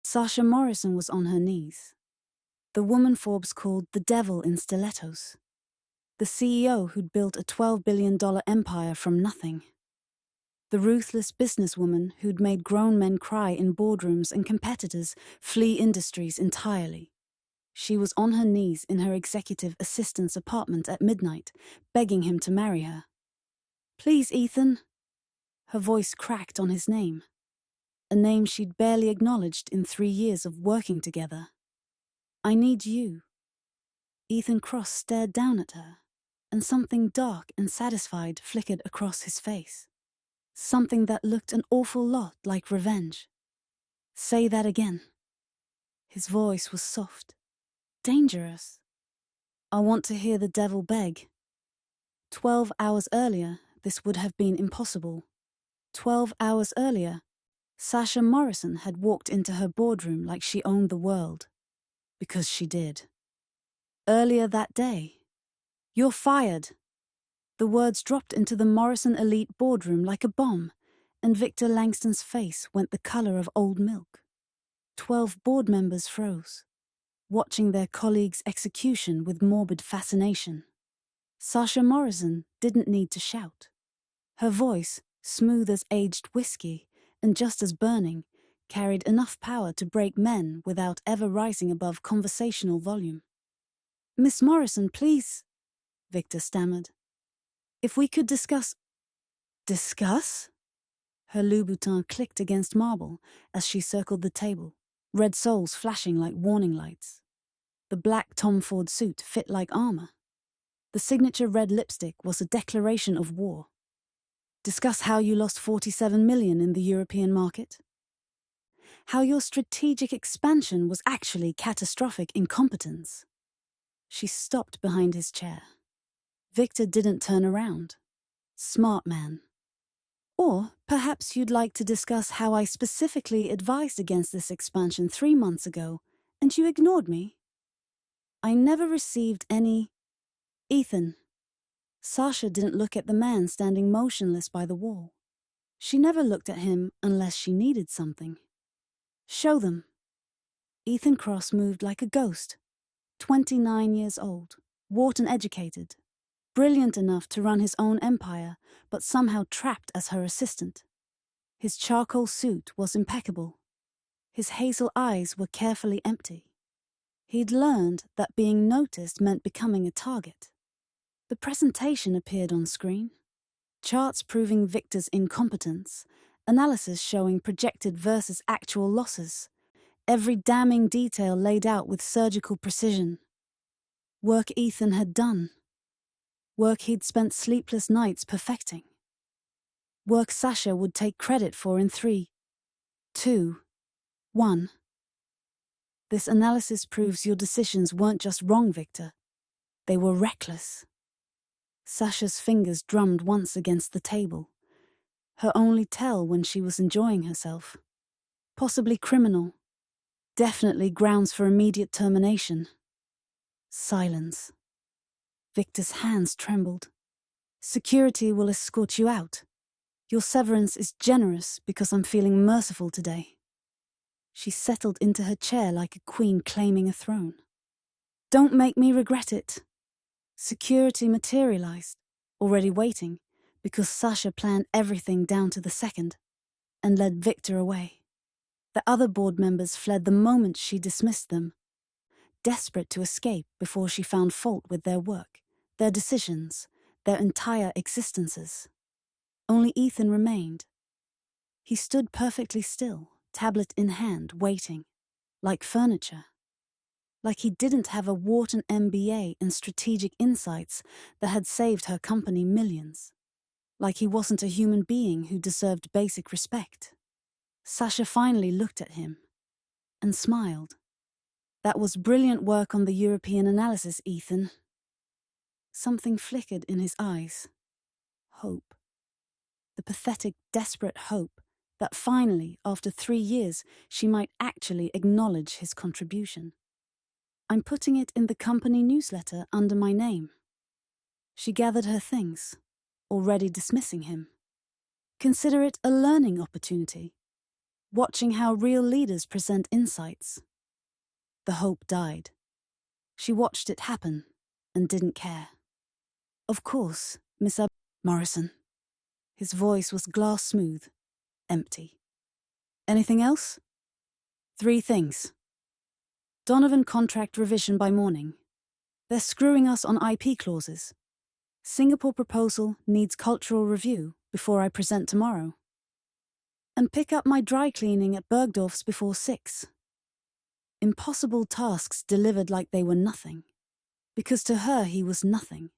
Sasha Morrison was on her knees. The woman Forbes called the devil in Stilettos. The CEO who'd built a $12 billion empire from nothing. The ruthless businesswoman who'd made grown men cry in boardrooms and competitors flee industries entirely. She was on her knees in her executive assistant's apartment at midnight, begging him to marry her. "Please, Ethan." Her voice cracked on his name. A name she'd barely acknowledged in 3 years of working together. "I need you." Ethan Cross stared down at her, and something dark and satisfied flickered across his face. Something that looked an awful lot like revenge. "Say that again." His voice was soft, dangerous. "I want to hear the devil beg." 12 hours earlier, this would have been impossible. 12 hours earlier, Sasha Morrison had walked into her boardroom like she owned the world. Because she did. Earlier that day, "You're fired." The words dropped into the Morrison elite boardroom like a bomb, and Victor Langston's face went the color of old milk. 12 board members froze, watching their colleague's execution with morbid fascination. Sasha Morrison didn't need to shout. Her voice, smooth as aged whiskey and just as burning, carried enough power to break men without ever rising above conversational volume. "Miss Morrison, please," Victor stammered. "If we could discuss—" "Discuss?" Her Louboutin clicked against marble as she circled the table, red soles flashing like warning lights. The black Tom Ford suit fit like armor. The signature red lipstick was a declaration of war. "Discuss how you lost 47 million in the European market? How your strategic expansion was actually catastrophic incompetence." She stopped behind his chair. Victor didn't turn around. Smart man. "Or perhaps you'd like to discuss how I specifically advised against this expansion 3 months ago, and you ignored me?" "I never received any—" "Ethan." Sasha didn't look at the man standing motionless by the wall. She never looked at him unless she needed something. "Show them." Ethan Cross moved like a ghost. 29 years old, Wharton-educated, brilliant enough to run his own empire, but somehow trapped as her assistant. His charcoal suit was impeccable. His hazel eyes were carefully empty. He'd learned that being noticed meant becoming a target. The presentation appeared on screen. Charts proving Victor's incompetence, analysis showing projected versus actual losses, every damning detail laid out with surgical precision. Work Ethan had done. Work he'd spent sleepless nights perfecting. Work Sasha would take credit for in 3, 2, 1. "This analysis proves your decisions weren't just wrong, Victor. They were reckless." Sasha's fingers drummed once against the table. Her only tell when she was enjoying herself. Possibly criminal. Definitely grounds for immediate termination. Silence. Victor's hands trembled. "Security will escort you out. Your severance is generous because I'm feeling merciful today." She settled into her chair like a queen claiming a throne. "Don't make me regret it." Security materialized, already waiting, because Sasha planned everything down to the second, and led Victor away. The other board members fled the moment she dismissed them, desperate to escape before she found fault with their work, their decisions, their entire existences. Only Ethan remained. He stood perfectly still, tablet in hand, waiting, like furniture. Like he didn't have a Wharton MBA and strategic insights that had saved her company millions. Like he wasn't a human being who deserved basic respect. Sasha finally looked at him and smiled. "That was brilliant work on the European analysis, Ethan." Something flickered in his eyes. Hope. The pathetic, desperate hope that finally, after 3 years, she might actually acknowledge his contribution. "I'm putting it in the company newsletter under my name." She gathered her things, already dismissing him. "Consider it a learning opportunity." watching how real leaders present insights. The hope died. She watched it happen and didn't care. Of course, Miss Morrison. His voice was glass smooth, empty. Anything else? 3 things. Donovan contract revision by morning. They're screwing us on IP clauses. Singapore proposal needs cultural review before I present tomorrow. And pick up my dry cleaning at Bergdorf's before 6. Impossible tasks delivered like they were nothing, because to her he was nothing.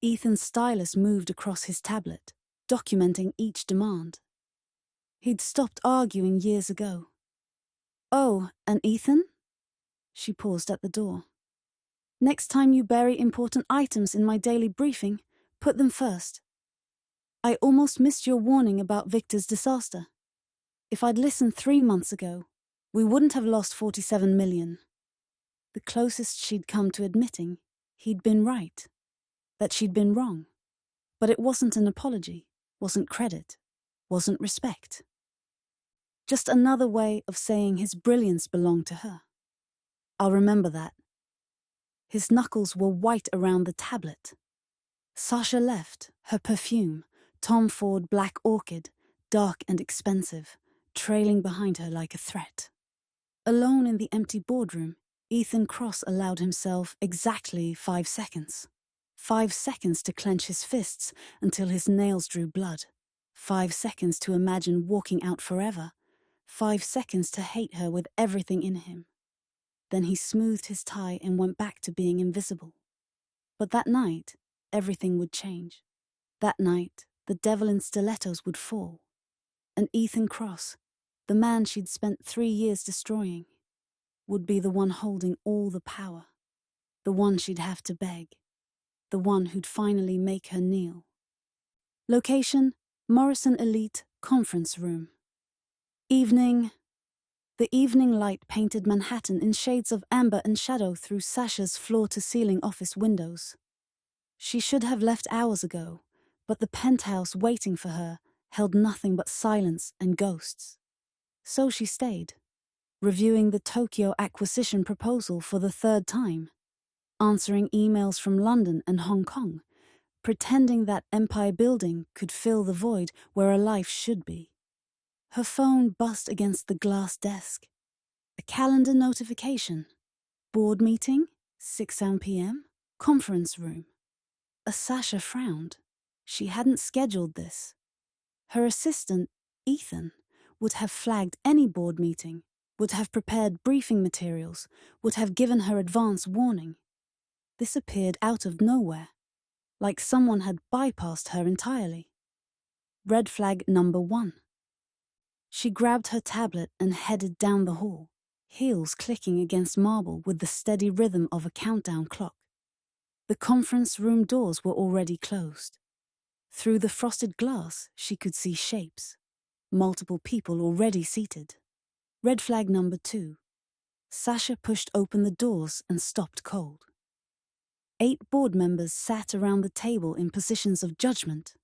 Ethan's stylus moved across his tablet, documenting each demand. He'd stopped arguing years ago. Oh, and Ethan? She paused at the door. Next time you bury important items in my daily briefing, put them first. I almost missed your warning about Victor's disaster. If I'd listened 3 months ago, we wouldn't have lost 47 million. The closest she'd come to admitting he'd been right, that she'd been wrong. But it wasn't an apology, wasn't credit, wasn't respect. Just another way of saying his brilliance belonged to her. I'll remember that. His knuckles were white around the tablet. Sasha left, her perfume, Tom Ford black orchid, dark and expensive, trailing behind her like a threat. Alone in the empty boardroom, Ethan Cross allowed himself exactly 5 seconds. 5 seconds to clench his fists until his nails drew blood. 5 seconds to imagine walking out forever. 5 seconds to hate her with everything in him. Then he smoothed his tie and went back to being invisible. But that night, everything would change. That night, the devil in stilettos would fall. And Ethan Cross, the man she'd spent 3 years destroying, would be the one holding all the power. The one she'd have to beg. The one who'd finally make her kneel. Location, Morrison Elite Conference Room. Evening. The evening light painted Manhattan in shades of amber and shadow through Sasha's floor-to-ceiling office windows. She should have left hours ago, but the penthouse waiting for her held nothing but silence and ghosts. So she stayed, reviewing the Tokyo acquisition proposal for the 3rd time, answering emails from London and Hong Kong, pretending that empire building could fill the void where a life should be. Her phone buzzed against the glass desk. A calendar notification. Board meeting, 6 p.m, conference room. Sasha frowned. She hadn't scheduled this. Her assistant, Ethan, would have flagged any board meeting, would have prepared briefing materials, would have given her advance warning. This appeared out of nowhere, like someone had bypassed her entirely. Red flag number 1. She grabbed her tablet and headed down the hall, heels clicking against marble with the steady rhythm of a countdown clock. The conference room doors were already closed. Through the frosted glass, she could see shapes. Multiple people already seated. Red flag number 2. Sasha pushed open the doors and stopped cold. 8 board members sat around the table in positions of judgment.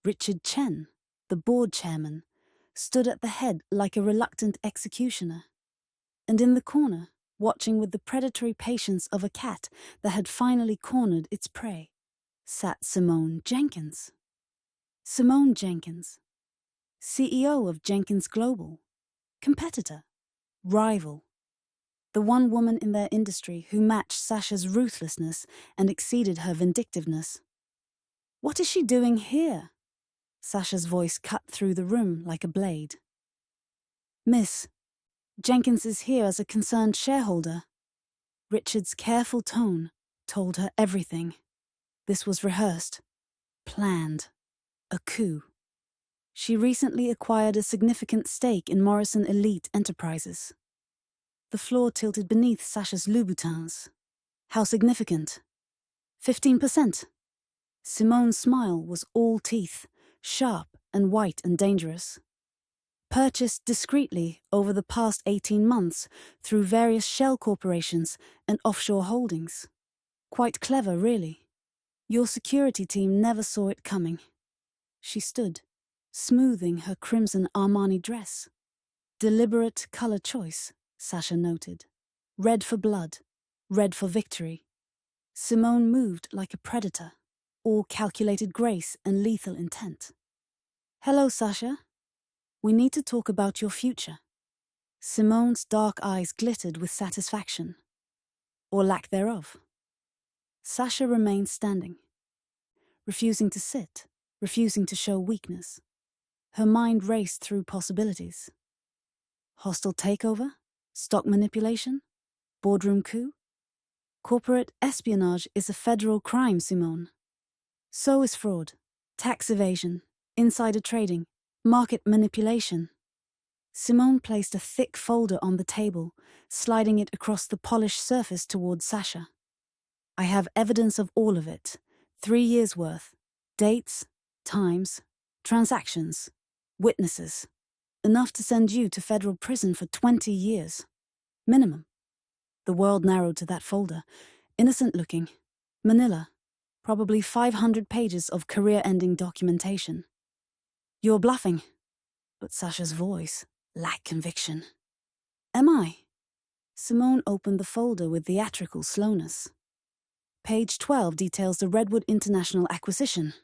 Richard Chen, the board chairman, stood at the head like a reluctant executioner. And in the corner, watching with the predatory patience of a cat that had finally cornered its prey, sat Simone Jenkins. Simone Jenkins, CEO of Jenkins Global, competitor, rival, the one woman in their industry who matched Sasha's ruthlessness and exceeded her vindictiveness. What is she doing here? Sasha's voice cut through the room like a blade. Miss, Jenkins is here as a concerned shareholder. Richard's careful tone told her everything. This was rehearsed, planned, a coup. She recently acquired a significant stake in Morrison Elite Enterprises. The floor tilted beneath Sasha's Louboutins. How significant? 15%. Simone's smile was all teeth, sharp and white and dangerous. Purchased discreetly over the past 18 months through various shell corporations and offshore holdings. Quite clever, really. Your security team never saw it coming. She stood, smoothing her crimson Armani dress. Deliberate color choice, Sasha noted. Red for blood, red for victory. Simone moved like a predator, all calculated grace and lethal intent. Hello, Sasha. We need to talk about your future. Simone's dark eyes glittered with satisfaction, or lack thereof. Sasha remained standing, refusing to sit, refusing to show weakness. Her mind raced through possibilities. Hostile takeover? Stock manipulation? Boardroom coup? Corporate espionage is a federal crime, Simone. So is fraud, tax evasion, insider trading, market manipulation. Simone placed a thick folder on the table, sliding it across the polished surface towards Sasha. I have evidence of all of it. 3 years' worth. Dates, times, transactions, witnesses. Enough to send you to federal prison for 20 years. Minimum. The world narrowed to that folder. Innocent looking. Manila. Probably 500 pages of career-ending documentation. You're bluffing. But Sasha's voice lacked conviction. Am I? Simone opened the folder with theatrical slowness. Page 12 details the Redwood International acquisition.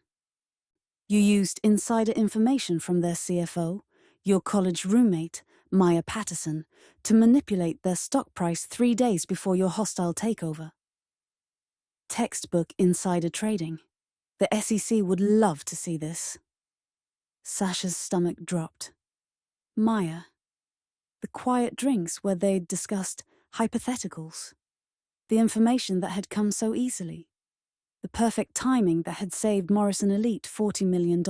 You used insider information from their CFO, your college roommate, Maya Patterson, to manipulate their stock price 3 days before your hostile takeover. Textbook insider trading. The SEC would love to see this. Sasha's stomach dropped. Maya. The quiet drinks where they'd discussed hypotheticals. The information that had come so easily. The perfect timing that had saved Morrison Elite $40 million.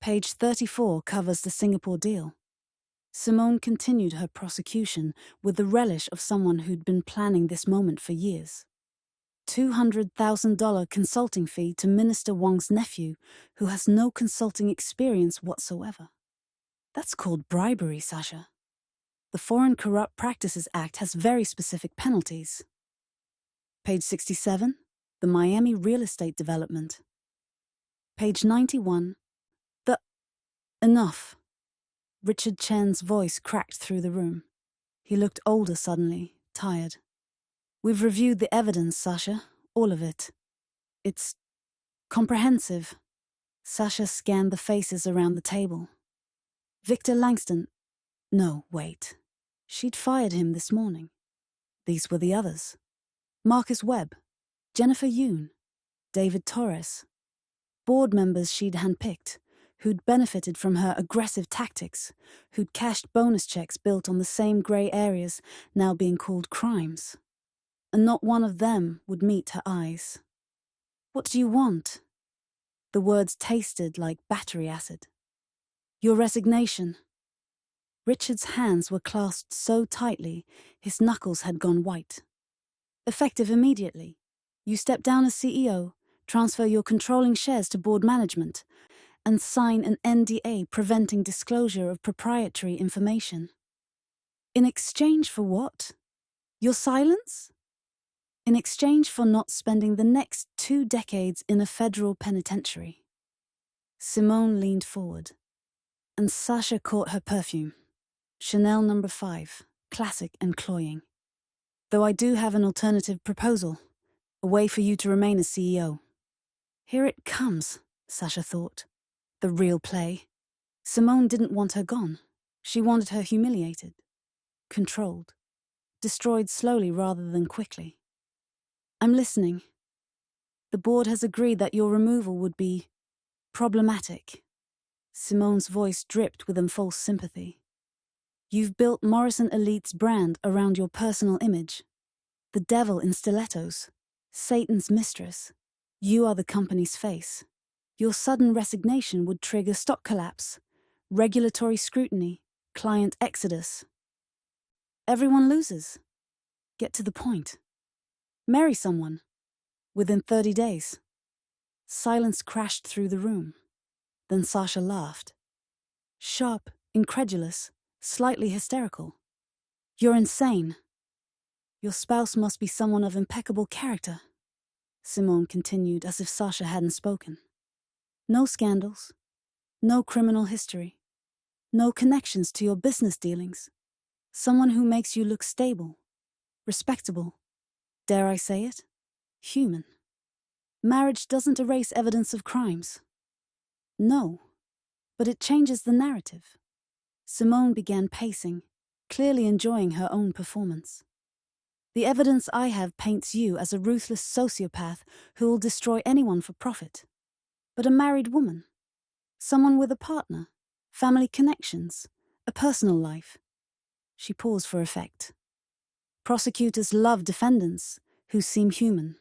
Page 34 covers the Singapore deal. Simone continued her prosecution with the relish of someone who'd been planning this moment for years. $200,000 consulting fee to Minister Wong's nephew, who has no consulting experience whatsoever. That's called bribery, Sasha. The Foreign Corrupt Practices Act has very specific penalties. Page 67, the Miami real estate development. Page 91, Enough. Richard Chen's voice cracked through the room. He looked older suddenly, tired. We've reviewed the evidence, Sasha, all of it. It's comprehensive. Sasha scanned the faces around the table. Victor Langston. No, wait. She'd fired him this morning. These were the others. Marcus Webb, Jennifer Yoon, David Torres. Board members she'd handpicked, who'd benefited from her aggressive tactics, who'd cashed bonus checks built on the same grey areas now being called crimes. And not one of them would meet her eyes. What do you want? The words tasted like battery acid. Your resignation. Richard's hands were clasped so tightly, his knuckles had gone white. Effective immediately. You step down as CEO, transfer your controlling shares to board management, and sign an NDA preventing disclosure of proprietary information. In exchange for what? Your silence? In exchange for not spending the next 2 decades in a federal penitentiary. Simone leaned forward, and Sasha caught her perfume. Chanel No. 5, classic and cloying. Though I do have an alternative proposal, a way for you to remain as CEO. Here it comes, Sasha thought. The real play. Simone didn't want her gone. She wanted her humiliated, controlled, destroyed slowly rather than quickly. I'm listening. The board has agreed that your removal would be problematic. Simone's voice dripped with false sympathy. You've built Morrison Elite's brand around your personal image. The devil in stilettos, Satan's mistress. You are the company's face. Your sudden resignation would trigger stock collapse, regulatory scrutiny, client exodus. Everyone loses. Get to the point. Marry someone. Within 30 days. Silence crashed through the room. Then Sasha laughed. Sharp, incredulous, slightly hysterical. You're insane. Your spouse must be someone of impeccable character, Simone continued as if Sasha hadn't spoken. No scandals. No criminal history. No connections to your business dealings. Someone who makes you look stable, respectable, dare I say it, human. Marriage doesn't erase evidence of crimes. No, but it changes the narrative. Simone began pacing, clearly enjoying her own performance. The evidence I have paints you as a ruthless sociopath who will destroy anyone for profit. But a married woman, someone with a partner, family connections, a personal life. She paused for effect. Prosecutors love defendants who seem human.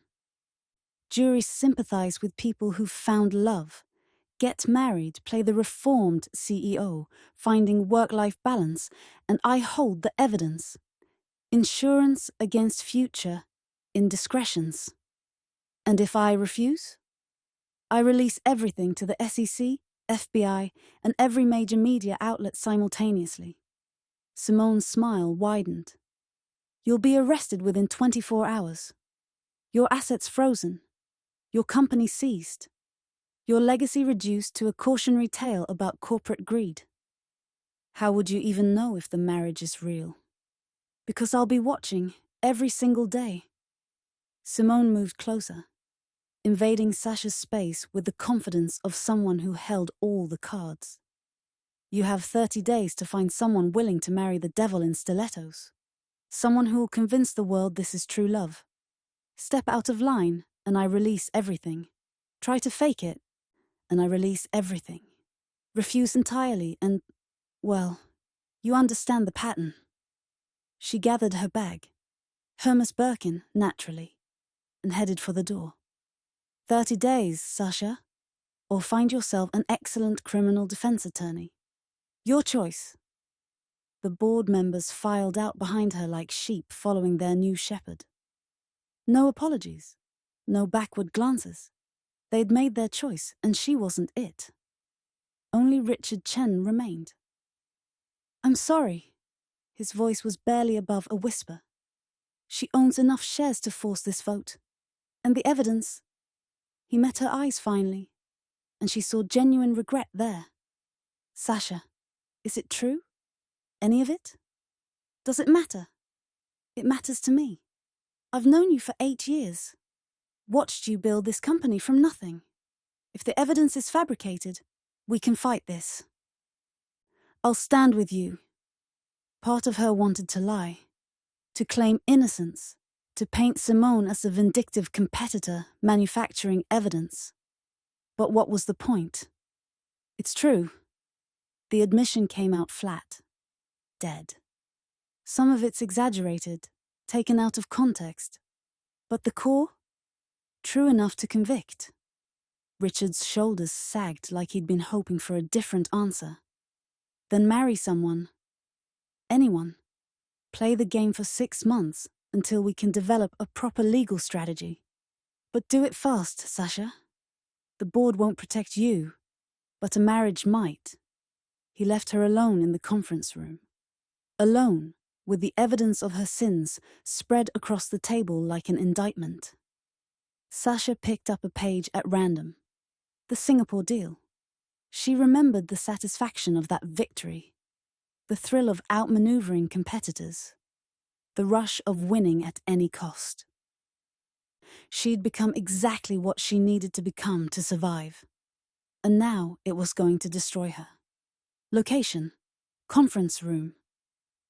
Juries sympathize with people who've found love, get married, play the reformed CEO, finding work-life balance, and I hold the evidence. Insurance against future indiscretions. And if I refuse? I release everything to the SEC, FBI, and every major media outlet simultaneously. Simone's smile widened. You'll be arrested within 24 hours. Your assets frozen. Your company seized. Your legacy reduced to a cautionary tale about corporate greed. How would you even know if the marriage is real? Because I'll be watching every single day. Simone moved closer, invading Sasha's space with the confidence of someone who held all the cards. You have 30 days to find someone willing to marry the devil in stilettos. Someone who will convince the world this is true love. Step out of line, and I release everything. Try to fake it, and I release everything. Refuse entirely, and, well, you understand the pattern. She gathered her bag, Hermes Birkin, naturally, and headed for the door. 30 days, Sasha, or find yourself an excellent criminal defense attorney. Your choice. The board members filed out behind her like sheep following their new shepherd. No apologies, no backward glances. They'd made their choice, and she wasn't it. Only Richard Chen remained. I'm sorry. His voice was barely above a whisper. She owns enough shares to force this vote. And the evidence. He met her eyes finally, and she saw genuine regret there. Sasha, is it true? Any of it? Does it matter? It matters to me. I've known you for 8 years. Watched you build this company from nothing. If the evidence is fabricated, we can fight this. I'll stand with you. Part of her wanted to lie, to claim innocence, to paint Simone as a vindictive competitor manufacturing evidence. But what was the point? It's true. The admission came out flat, dead. Some of it's exaggerated, taken out of context. But the core? True enough to convict. Richard's shoulders sagged like he'd been hoping for a different answer. Then marry someone. Anyone. Play the game for 6 months until we can develop a proper legal strategy. But do it fast, Sasha. The board won't protect you, but a marriage might. He left her alone in the conference room. Alone, with the evidence of her sins spread across the table like an indictment. Sasha picked up a page at random. The Singapore deal. She remembered the satisfaction of that victory. The thrill of outmaneuvering competitors. The rush of winning at any cost. She'd become exactly what she needed to become to survive. And now it was going to destroy her. Location. Conference room.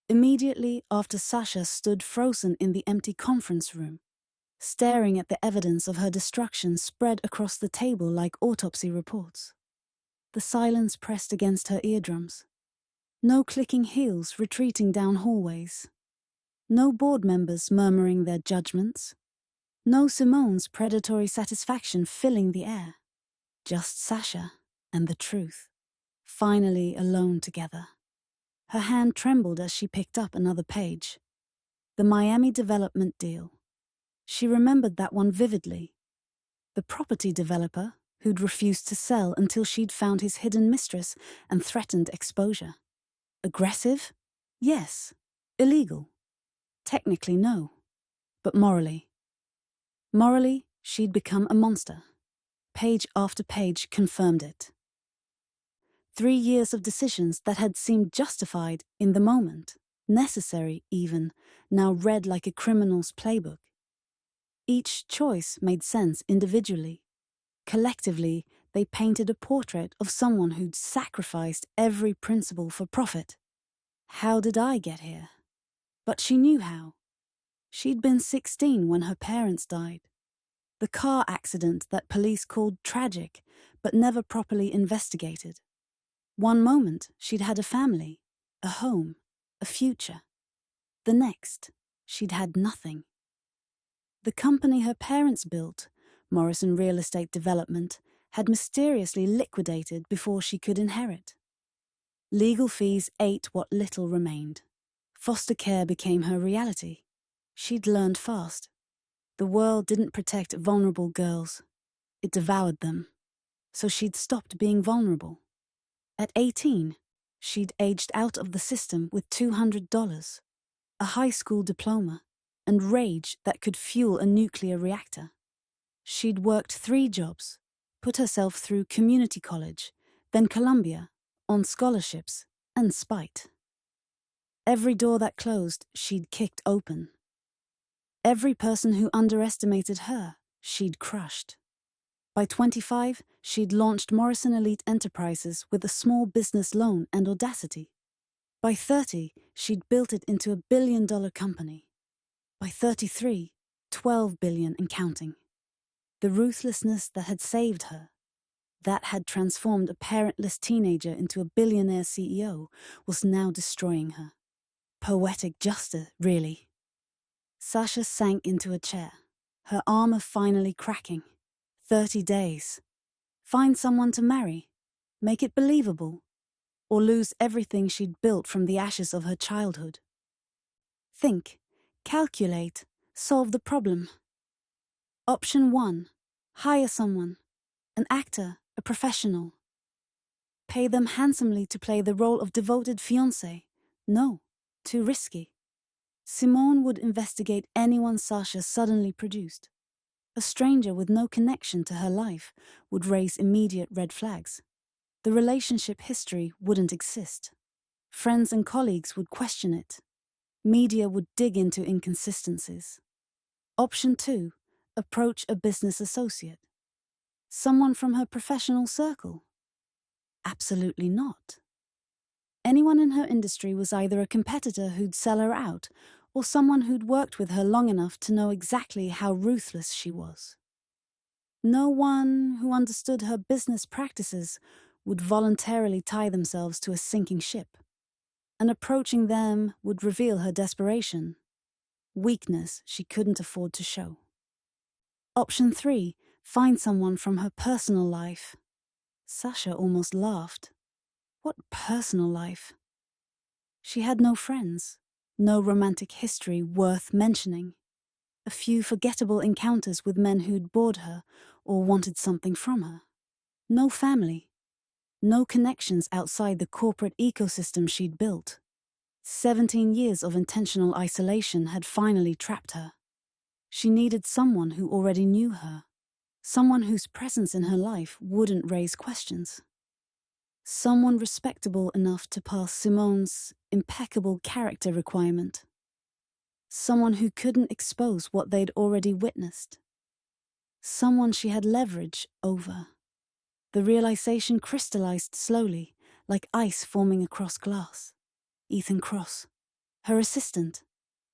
Immediately after Sasha stood frozen in the empty conference room, staring at the evidence of her destruction spread across the table like autopsy reports. The silence pressed against her eardrums. No clicking heels retreating down hallways. No board members murmuring their judgments. No Simone's predatory satisfaction filling the air. Just Sasha and the truth, finally alone together. Her hand trembled as she picked up another page. The Miami development deal. She remembered that one vividly. The property developer who'd refused to sell until she'd found his hidden mistress and threatened exposure. Aggressive? Yes. Illegal? Technically, no. But morally? Morally, she'd become a monster. Page after page confirmed it. 3 years of decisions that had seemed justified in the moment, necessary even, now read like a criminal's playbook. Each choice made sense individually. Collectively, they painted a portrait of someone who'd sacrificed every principle for profit. How did I get here? But she knew how. She'd been 16 when her parents died. The car accident that police called tragic, but never properly investigated. One moment, she'd had a family, a home, a future. The next, she'd had nothing. The company her parents built, Morrison Real Estate Development, had mysteriously liquidated before she could inherit. Legal fees ate what little remained. Foster care became her reality. She'd learned fast. The world didn't protect vulnerable girls. It devoured them. So she'd stopped being vulnerable. At 18, she'd aged out of the system with $200, a high school diploma, and rage that could fuel a nuclear reactor. She'd worked 3 jobs, put herself through community college, then Columbia, on scholarships and spite. Every door that closed, she'd kicked open. Every person who underestimated her, she'd crushed. By 25, she'd launched Morrison Elite Enterprises with a small business loan and audacity. By 30, she'd built it into $1 billion company. By 33, $12 billion and counting. The ruthlessness that had saved her, that had transformed a parentless teenager into a billionaire CEO, was now destroying her. Poetic justice, really. Sasha sank into a chair, her armor finally cracking. 30 days. Find someone to marry, make it believable, or lose everything she'd built from the ashes of her childhood. Think, calculate, solve the problem. Option 1, hire someone, an actor, a professional. Pay them handsomely to play the role of devoted fiancé. No, too risky. Simone would investigate anyone Sasha suddenly produced. A stranger with no connection to her life would raise immediate red flags. The relationship history wouldn't exist. Friends and colleagues would question it. Media would dig into inconsistencies. Option 2, approach a business associate. Someone from her professional circle? Absolutely not. Anyone in her industry was either a competitor who'd sell her out or someone who'd worked with her long enough to know exactly how ruthless she was. No one who understood her business practices would voluntarily tie themselves to a sinking ship, and approaching them would reveal her desperation, weakness she couldn't afford to show. Option 3, find someone from her personal life. Sasha almost laughed. What personal life? She had no friends, no romantic history worth mentioning. A few forgettable encounters with men who'd bored her or wanted something from her. No family. No connections outside the corporate ecosystem she'd built. 17 years of intentional isolation had finally trapped her. She needed someone who already knew her. Someone whose presence in her life wouldn't raise questions. Someone respectable enough to pass Simone's impeccable character requirement. Someone who couldn't expose what they'd already witnessed. Someone she had leverage over. The realization crystallized slowly, like ice forming across glass. Ethan Cross, her assistant,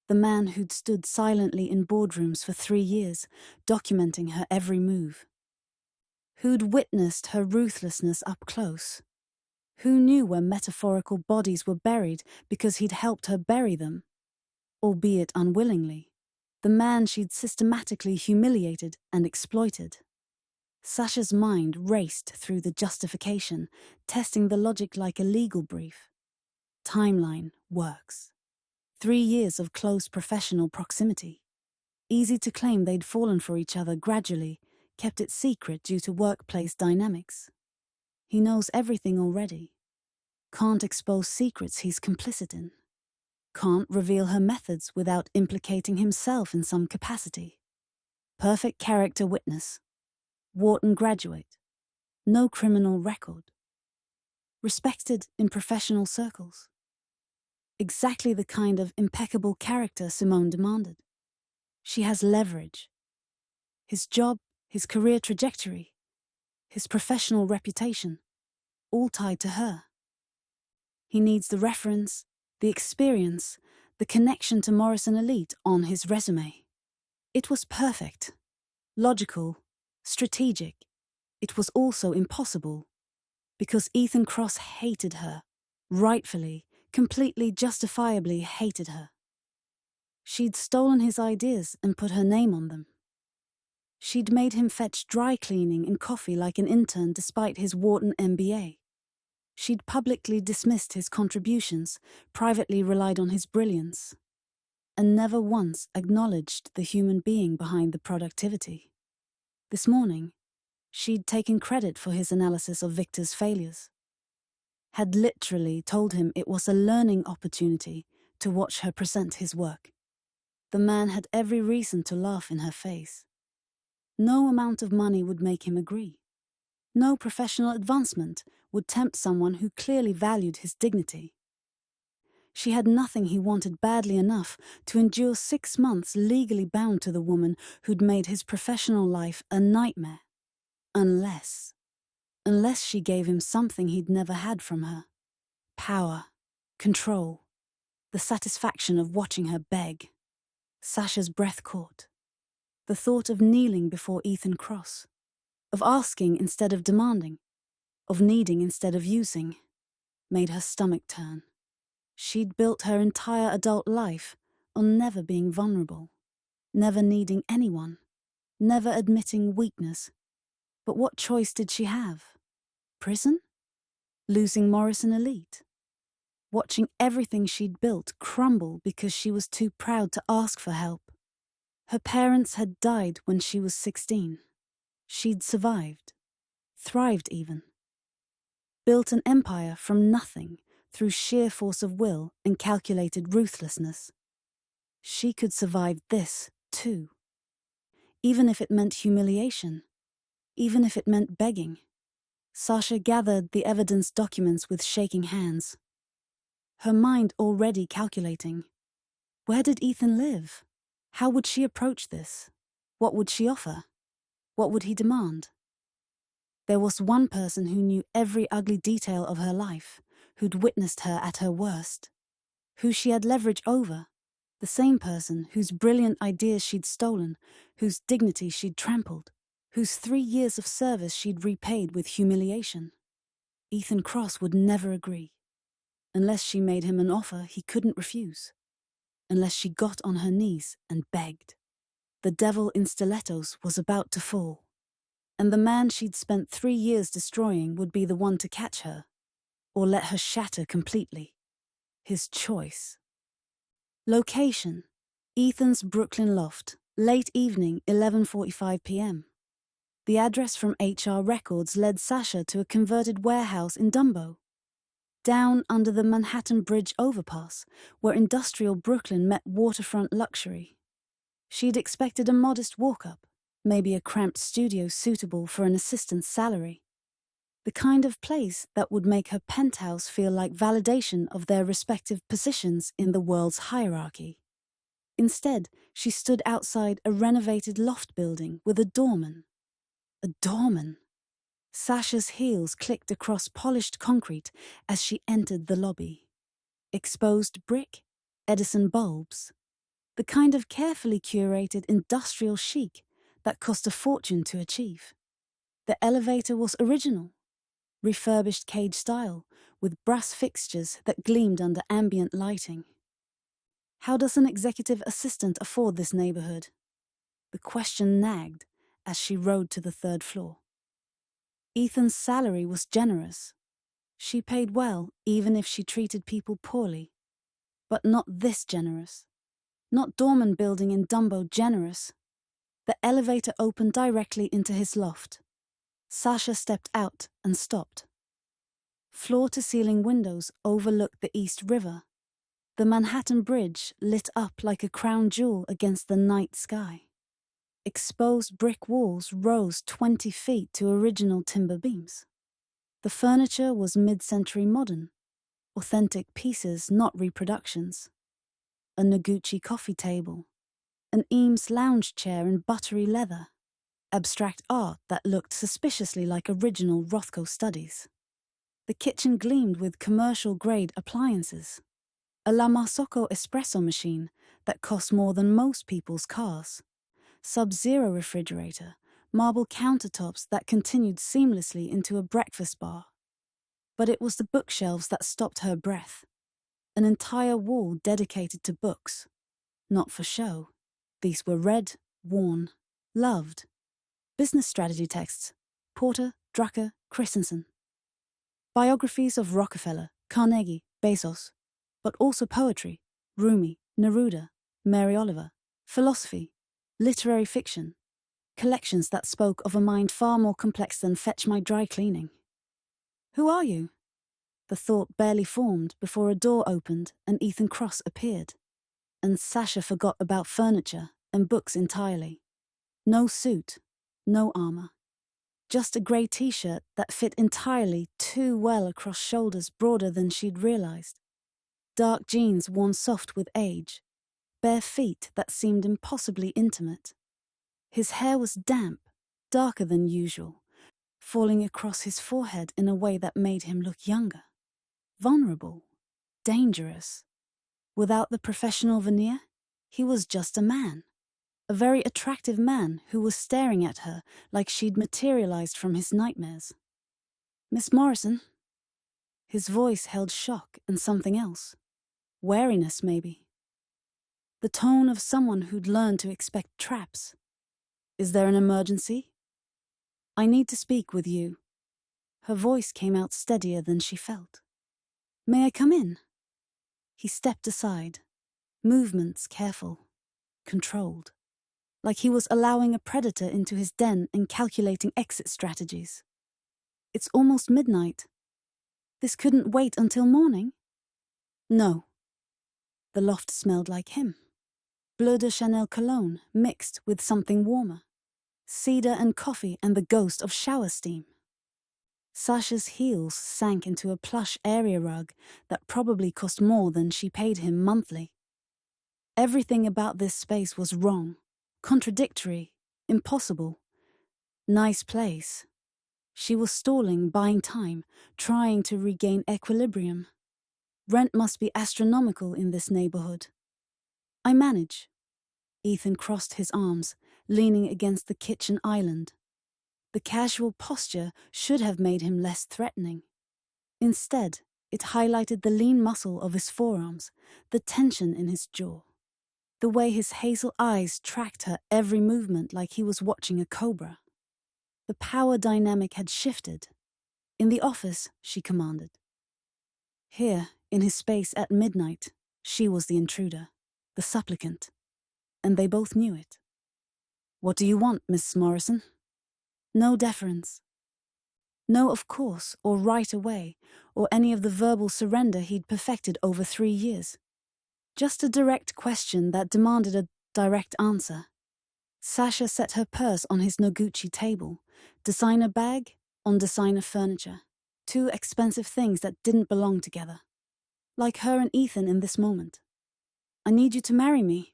the man who'd stood silently in boardrooms for 3 years, documenting her every move. Who'd witnessed her ruthlessness up close. Who knew where metaphorical bodies were buried because he'd helped her bury them, albeit unwillingly. The man she'd systematically humiliated and exploited. Sasha's mind raced through the justification, testing the logic like a legal brief. Timeline works. 3 years of close professional proximity. Easy to claim they'd fallen for each other gradually, kept it secret due to workplace dynamics. He knows everything already. Can't expose secrets he's complicit in. Can't reveal her methods without implicating himself in some capacity. Perfect character witness. Wharton graduate. No criminal record. respected in professional circles. Exactly the kind of impeccable character Simone demanded. She has leverage. His job, his career trajectory, his professional reputation, all tied to her. He needs the reference, the experience, the connection to Morrison elite on his resume. It was perfect, logical, strategic. It was also impossible, because Ethan Cross hated her, rightfully, completely justifiably hated her. She'd stolen his ideas and put her name on them. She'd made him fetch dry cleaning and coffee like an intern despite his Wharton MBA. She'd publicly dismissed his contributions, privately relied on his brilliance, and never once acknowledged the human being behind the productivity. This morning, she'd taken credit for his analysis of Victor's failures, had literally told him it was a learning opportunity to watch her present his work. The man had every reason to laugh in her face. No amount of money would make him agree. No professional advancement would tempt someone who clearly valued his dignity. She had nothing he wanted badly enough to endure 6 months legally bound to the woman who'd made his professional life a nightmare. Unless she gave him something he'd never had from her. Power, control, the satisfaction of watching her beg. Sasha's breath caught. The thought of kneeling before Ethan Cross, of asking instead of demanding, of needing instead of using, made her stomach turn. She'd built her entire adult life on never being vulnerable, never needing anyone, never admitting weakness. But what choice did she have? Prison? Losing Morrison elite? Watching everything she'd built crumble because she was too proud to ask for help. Her parents had died when she was 16. She'd survived, thrived even. Built an empire from nothing through sheer force of will and calculated ruthlessness. She could survive this, too. Even if it meant humiliation, even if it meant begging. Sasha gathered the evidence documents with shaking hands. Her mind already calculating. Where did Ethan live? How would she approach this? What would she offer? What would he demand? There was one person who knew every ugly detail of her life, who'd witnessed her at her worst, who she had leverage over, the same person whose brilliant ideas she'd stolen, whose dignity she'd trampled, whose 3 years of service she'd repaid with humiliation. Ethan Cross would never agree, unless she made him an offer he couldn't refuse, unless she got on her knees and begged. The devil in Stilettos was about to fall, and the man she'd spent 3 years destroying would be the one to catch her, or let her shatter completely. His choice. Location: Ethan's Brooklyn loft, late evening, 11:45 p.m. The address from HR records led Sasha to a converted warehouse in Dumbo, down under the Manhattan Bridge overpass, where industrial Brooklyn met waterfront luxury. She'd expected a modest walk-up, maybe a cramped studio suitable for an assistant's salary. The kind of place that would make her penthouse feel like validation of their respective positions in the world's hierarchy. Instead, she stood outside a renovated loft building with a doorman. A doorman. Sasha's heels clicked across polished concrete as she entered the lobby. Exposed brick, Edison bulbs. The kind of carefully curated industrial chic that cost a fortune to achieve. The elevator was original, refurbished cage style, with brass fixtures that gleamed under ambient lighting. How does an executive assistant afford this neighborhood? The question nagged as she rode to the 3rd floor. Ethan's salary was generous. She paid well, even if she treated people poorly. But not this generous. Not doorman building in Dumbo generous. The elevator opened directly into his loft. Sasha stepped out and stopped. Floor-to-ceiling windows overlooked the East River. The Manhattan Bridge lit up like a crown jewel against the night sky. Exposed brick walls rose 20 feet to original timber beams. The furniture was mid-century modern, authentic pieces, not reproductions. A Noguchi coffee table, an Eames lounge chair in buttery leather, abstract art that looked suspiciously like original Rothko studies. The kitchen gleamed with commercial-grade appliances. A La Marzocco espresso machine that cost more than most people's cars. Sub-zero refrigerator, marble countertops that continued seamlessly into a breakfast bar. But it was the bookshelves that stopped her breath. An entire wall dedicated to books. Not for show. These were read, worn, loved. Business strategy texts. Porter, Drucker, Christensen. Biographies of Rockefeller, Carnegie, Bezos. But also poetry. Rumi, Neruda, Mary Oliver. Philosophy. Literary fiction. Collections that spoke of a mind far more complex than fetch my dry cleaning. Who are you? The thought barely formed before a door opened and Ethan Cross appeared. And Sasha forgot about furniture and books entirely. No suit, no armor. Just a grey t-shirt that fit entirely too well across shoulders broader than she'd realized. Dark jeans worn soft with age. Bare feet that seemed impossibly intimate. His hair was damp, darker than usual, falling across his forehead in a way that made him look younger. Vulnerable. Dangerous. Without the professional veneer, he was just a man. A very attractive man who was staring at her like she'd materialized from his nightmares. Miss Morrison? His voice held shock and something else. Wariness, maybe. The tone of someone who'd learned to expect traps. Is there an emergency? I need to speak with you. Her voice came out steadier than she felt. May I come in? He stepped aside, movements careful, controlled, like he was allowing a predator into his den and calculating exit strategies. It's almost midnight. This couldn't wait until morning? No. The loft smelled like him. Bleu de Chanel cologne mixed with something warmer. Cedar and coffee and the ghost of shower steam. Sasha's heels sank into a plush area rug that probably cost more than she paid him monthly. Everything about this space was wrong, contradictory, impossible. Nice place. She was stalling, buying time, trying to regain equilibrium. Rent must be astronomical in this neighborhood. I manage. Ethan crossed his arms, leaning against the kitchen island. The casual posture should have made him less threatening. Instead, it highlighted the lean muscle of his forearms, the tension in his jaw. The way his hazel eyes tracked her every movement like he was watching a cobra. The power dynamic had shifted. In the office, she commanded. Here, in his space at midnight, she was the intruder, the supplicant. And they both knew it. What do you want, Miss Morrison? No deference. No of course, or right away, or any of the verbal surrender he'd perfected over 3 years. Just a direct question that demanded a direct answer. Sasha set her purse on his Noguchi table, designer bag on designer furniture, 2 expensive things that didn't belong together. Like her and Ethan in this moment. I need you to marry me.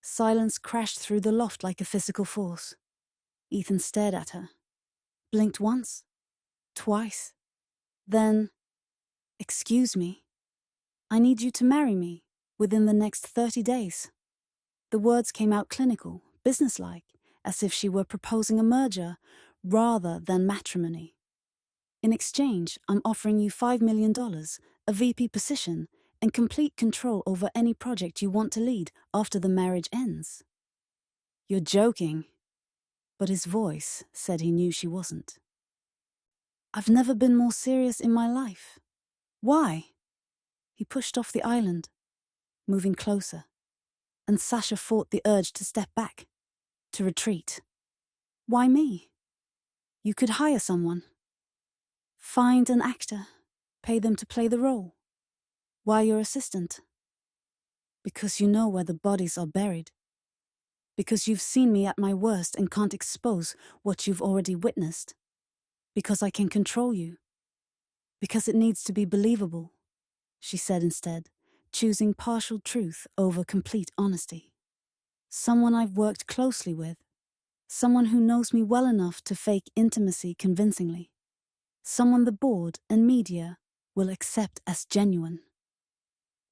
Silence crashed through the loft like a physical force. Ethan stared at her. Blinked once. Twice. Then, excuse me. I need you to marry me within the next 30 days. The words came out clinical, businesslike, as if she were proposing a merger rather than matrimony. In exchange, I'm offering you $5 million, a VP position, and complete control over any project you want to lead after the marriage ends. You're joking. But his voice said he knew she wasn't. I've never been more serious in my life. Why? He pushed off the island, moving closer, and Sasha fought the urge to step back, to retreat. Why me? You could hire someone. Find an actor, pay them to play the role. Why your assistant? Because you know where the bodies are buried. Because you've seen me at my worst and can't expose what you've already witnessed. Because I can control you, Because it needs to be believable, she said instead, choosing partial truth over complete honesty. Someone I've worked closely with. Someone who knows me well enough to fake intimacy convincingly. Someone the board and media will accept as genuine.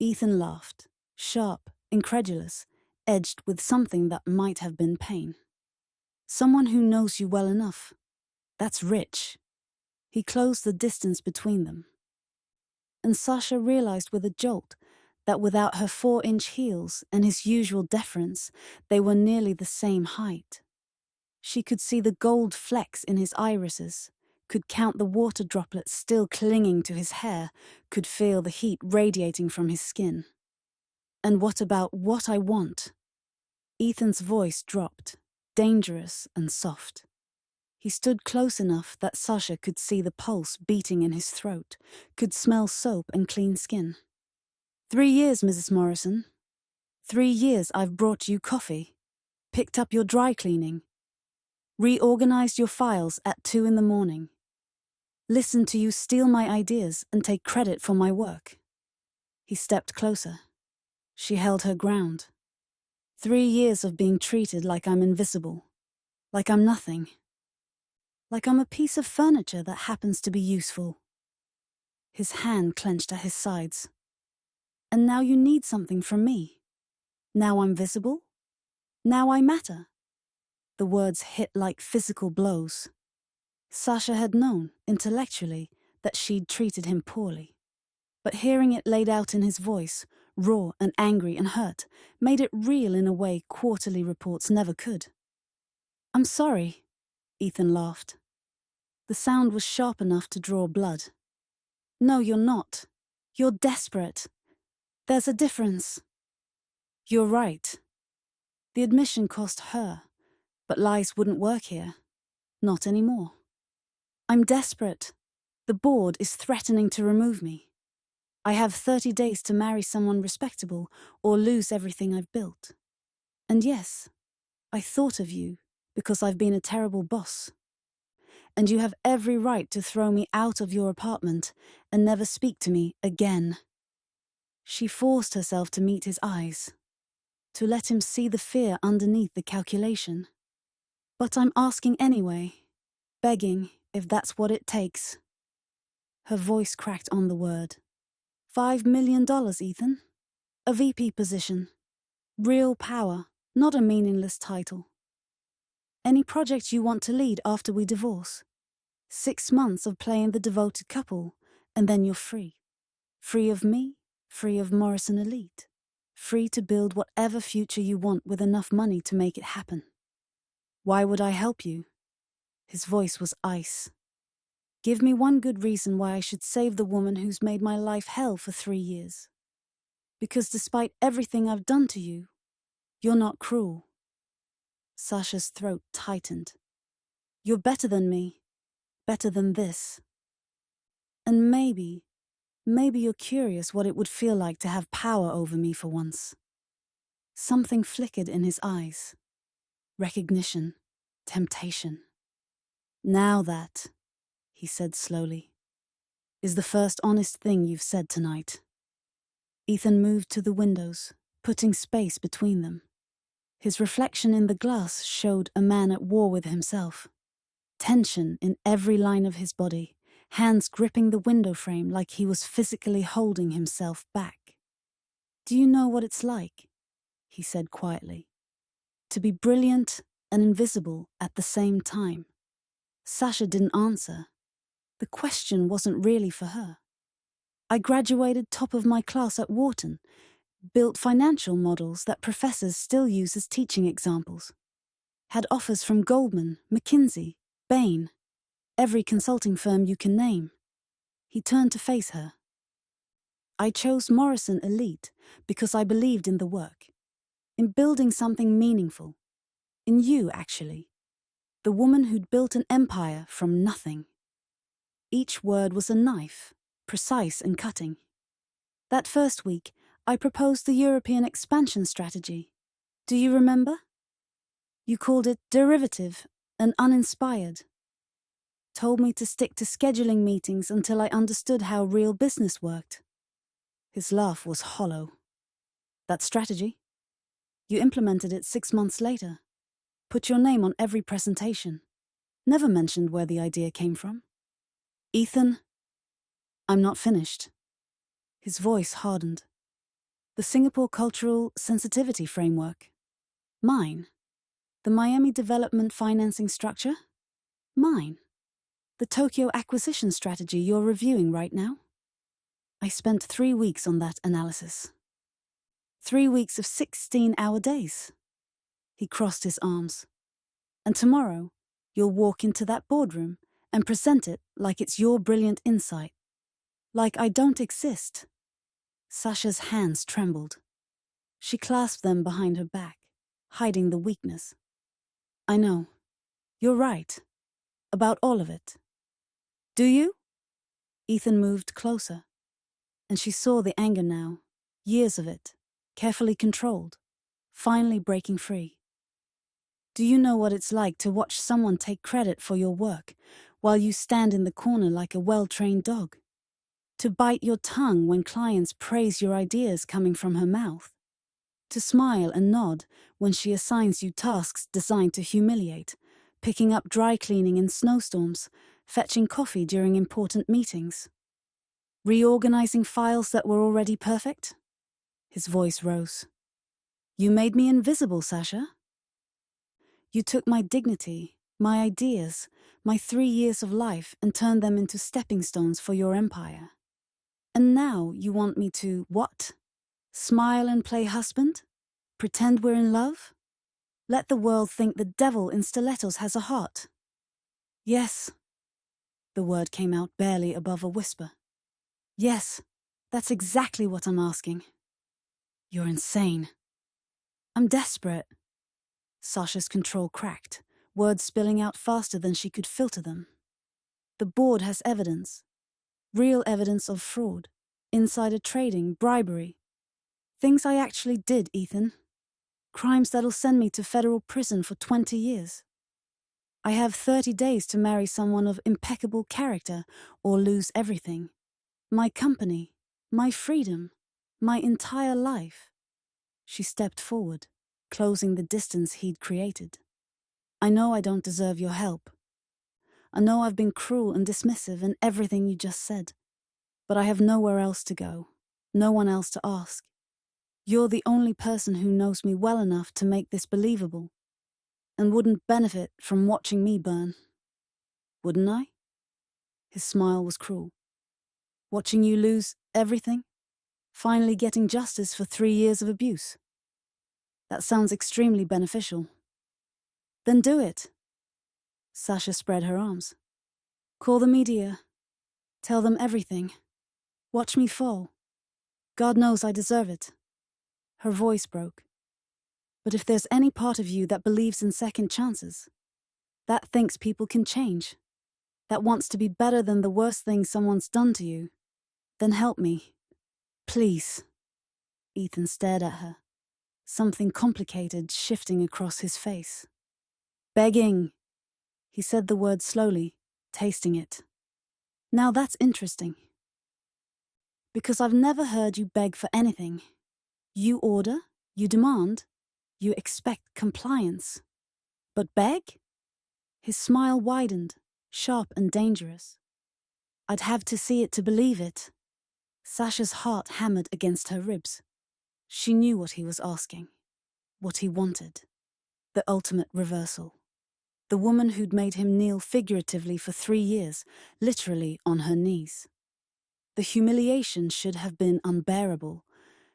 Ethan laughed, sharp, incredulous, edged with something that might have been pain. Someone who knows you well enough. That's rich. He closed the distance between them. And Sasha realized with a jolt that without her 4-inch heels and his usual deference, they were nearly the same height. She could see the gold flecks in his irises, could count the water droplets still clinging to his hair, could feel the heat radiating from his skin. And what about what I want? Ethan's voice dropped, dangerous and soft. He stood close enough that Sasha could see the pulse beating in his throat, could smell soap and clean skin. 3 years, Mrs. Morrison. 3 years I've brought you coffee, picked up your dry cleaning, reorganized your files at 2 in the morning, listened to you steal my ideas and take credit for my work. He stepped closer. She held her ground. 3 years of being treated like I'm invisible, like I'm nothing. Like I'm a piece of furniture that happens to be useful. His hand clenched at his sides. And now you need something from me. Now I'm visible? Now I matter? The words hit like physical blows. Sasha had known, intellectually, that she'd treated him poorly. But hearing it laid out in his voice, raw and angry and hurt, made it real in a way quarterly reports never could. I'm sorry, Ethan laughed. The sound was sharp enough to draw blood. No, you're not. You're desperate. There's a difference. You're right. The admission cost her, but lies wouldn't work here. Not anymore. I'm desperate. The board is threatening to remove me. I have 30 days to marry someone respectable or lose everything I've built. And yes, I thought of you because I've been a terrible boss. And you have every right to throw me out of your apartment and never speak to me again. She forced herself to meet his eyes, to let him see the fear underneath the calculation. But I'm asking anyway, begging if that's what it takes. Her voice cracked on the word. $5 million, Ethan. A VP position. Real power, not a meaningless title. Any project you want to lead after we divorce. 6 months of playing the devoted couple, and then you're free. Free of me, free of Morrison Elite. Free to build whatever future you want with enough money to make it happen. Why would I help you? His voice was ice. Give me one good reason why I should save the woman who's made my life hell for 3 years. Because despite everything I've done to you, you're not cruel. Sasha's throat tightened. You're better than me. Better than this. And maybe you're curious what it would feel like to have power over me for once. Something flickered in his eyes. Recognition. Temptation. Now that, he said slowly, is the first honest thing you've said tonight. Ethan moved to the windows, putting space between them. His reflection in the glass showed a man at war with himself. Tension in every line of his body, hands gripping the window frame like he was physically holding himself back. Do you know what it's like? He said quietly. To be brilliant and invisible at the same time. Sasha didn't answer. The question wasn't really for her. I graduated top of my class at Wharton, built financial models that professors still use as teaching examples. Had offers from Goldman, McKinsey, Bain, every consulting firm you can name. He turned to face her. I chose Morrison Elite because I believed in the work, in building something meaningful. In you, actually. The woman who'd built an empire from nothing. Each word was a knife, precise and cutting. That first week, I proposed the European expansion strategy. Do you remember? You called it derivative and uninspired. told me to stick to scheduling meetings until I understood how real business worked. His laugh was hollow. That strategy? You implemented it 6 months later. Put your name on every presentation. Never mentioned where the idea came from. Ethan, I'm not finished. His voice hardened. The Singapore Cultural Sensitivity Framework. Mine. The Miami Development Financing Structure. Mine. The Tokyo Acquisition Strategy you're reviewing right now. I spent 3 weeks on that analysis. 3 weeks of 16-hour days. He crossed his arms. And tomorrow, you'll walk into that boardroom and present it like it's your brilliant insight. Like I don't exist. Sasha's hands trembled. She clasped them behind her back, hiding the weakness. I know. You're right. About all of it. Do you? Ethan moved closer, and she saw the anger now, years of it, carefully controlled, finally breaking free. Do you know what it's like to watch someone take credit for your work while you stand in the corner like a well-trained dog? To bite your tongue when clients praise your ideas coming from her mouth? To smile and nod when she assigns you tasks designed to humiliate, picking up dry cleaning in snowstorms, fetching coffee during important meetings? Reorganizing files that were already perfect? His voice rose. You made me invisible, Sasha. You took my dignity, my ideas, my 3 years of life and turned them into stepping stones for your empire. And now you want me to, what? Smile and play husband? Pretend we're in love? Let the world think the devil in Stilettos has a heart. Yes. The word came out barely above a whisper. Yes, that's exactly what I'm asking. You're insane. I'm desperate. Sasha's control cracked, words spilling out faster than she could filter them. The board has evidence. Real evidence of fraud, insider trading, bribery. Things I actually did, Ethan. Crimes that'll send me to federal prison for 20 years. I have 30 days to marry someone of impeccable character or lose everything. My company, my freedom, my entire life. She stepped forward, closing the distance he'd created. I know I don't deserve your help. I know I've been cruel and dismissive in everything you just said. But I have nowhere else to go, no one else to ask. You're the only person who knows me well enough to make this believable, and wouldn't benefit from watching me burn. Wouldn't I? His smile was cruel. Watching you lose everything? Finally getting justice for 3 years of abuse? That sounds extremely beneficial. Then do it. Sasha spread her arms. Call the media. Tell them everything. Watch me fall. God knows I deserve it. Her voice broke. But if there's any part of you that believes in second chances, that thinks people can change, that wants to be better than the worst thing someone's done to you, then help me. Please. Ethan stared at her, something complicated shifting across his face. Begging. He said the word slowly, tasting it. Now that's interesting. Because I've never heard you beg for anything. You order, you demand, you expect compliance. But beg? His smile widened, sharp and dangerous. I'd have to see it to believe it. Sasha's heart hammered against her ribs. She knew what he was asking, what he wanted. The ultimate reversal. The woman who'd made him kneel figuratively for 3 years, literally on her knees. The humiliation should have been unbearable,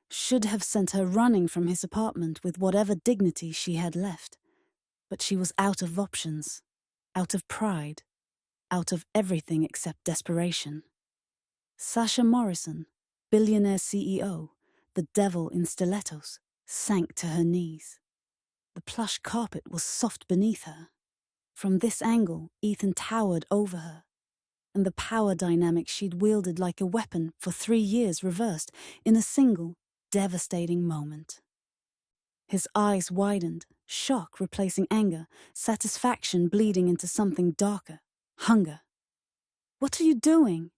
should have sent her running from his apartment with whatever dignity she had left. But she was out of options, out of pride, out of everything except desperation. Sasha Morrison, Billionaire CEO, the devil in Stilettos, sank to her knees. The plush carpet was soft beneath her. From this angle, Ethan towered over her, and the power dynamic she'd wielded like a weapon for 3 years reversed in a single, devastating moment. His eyes widened, shock replacing anger, satisfaction bleeding into something darker, hunger. What are you doing?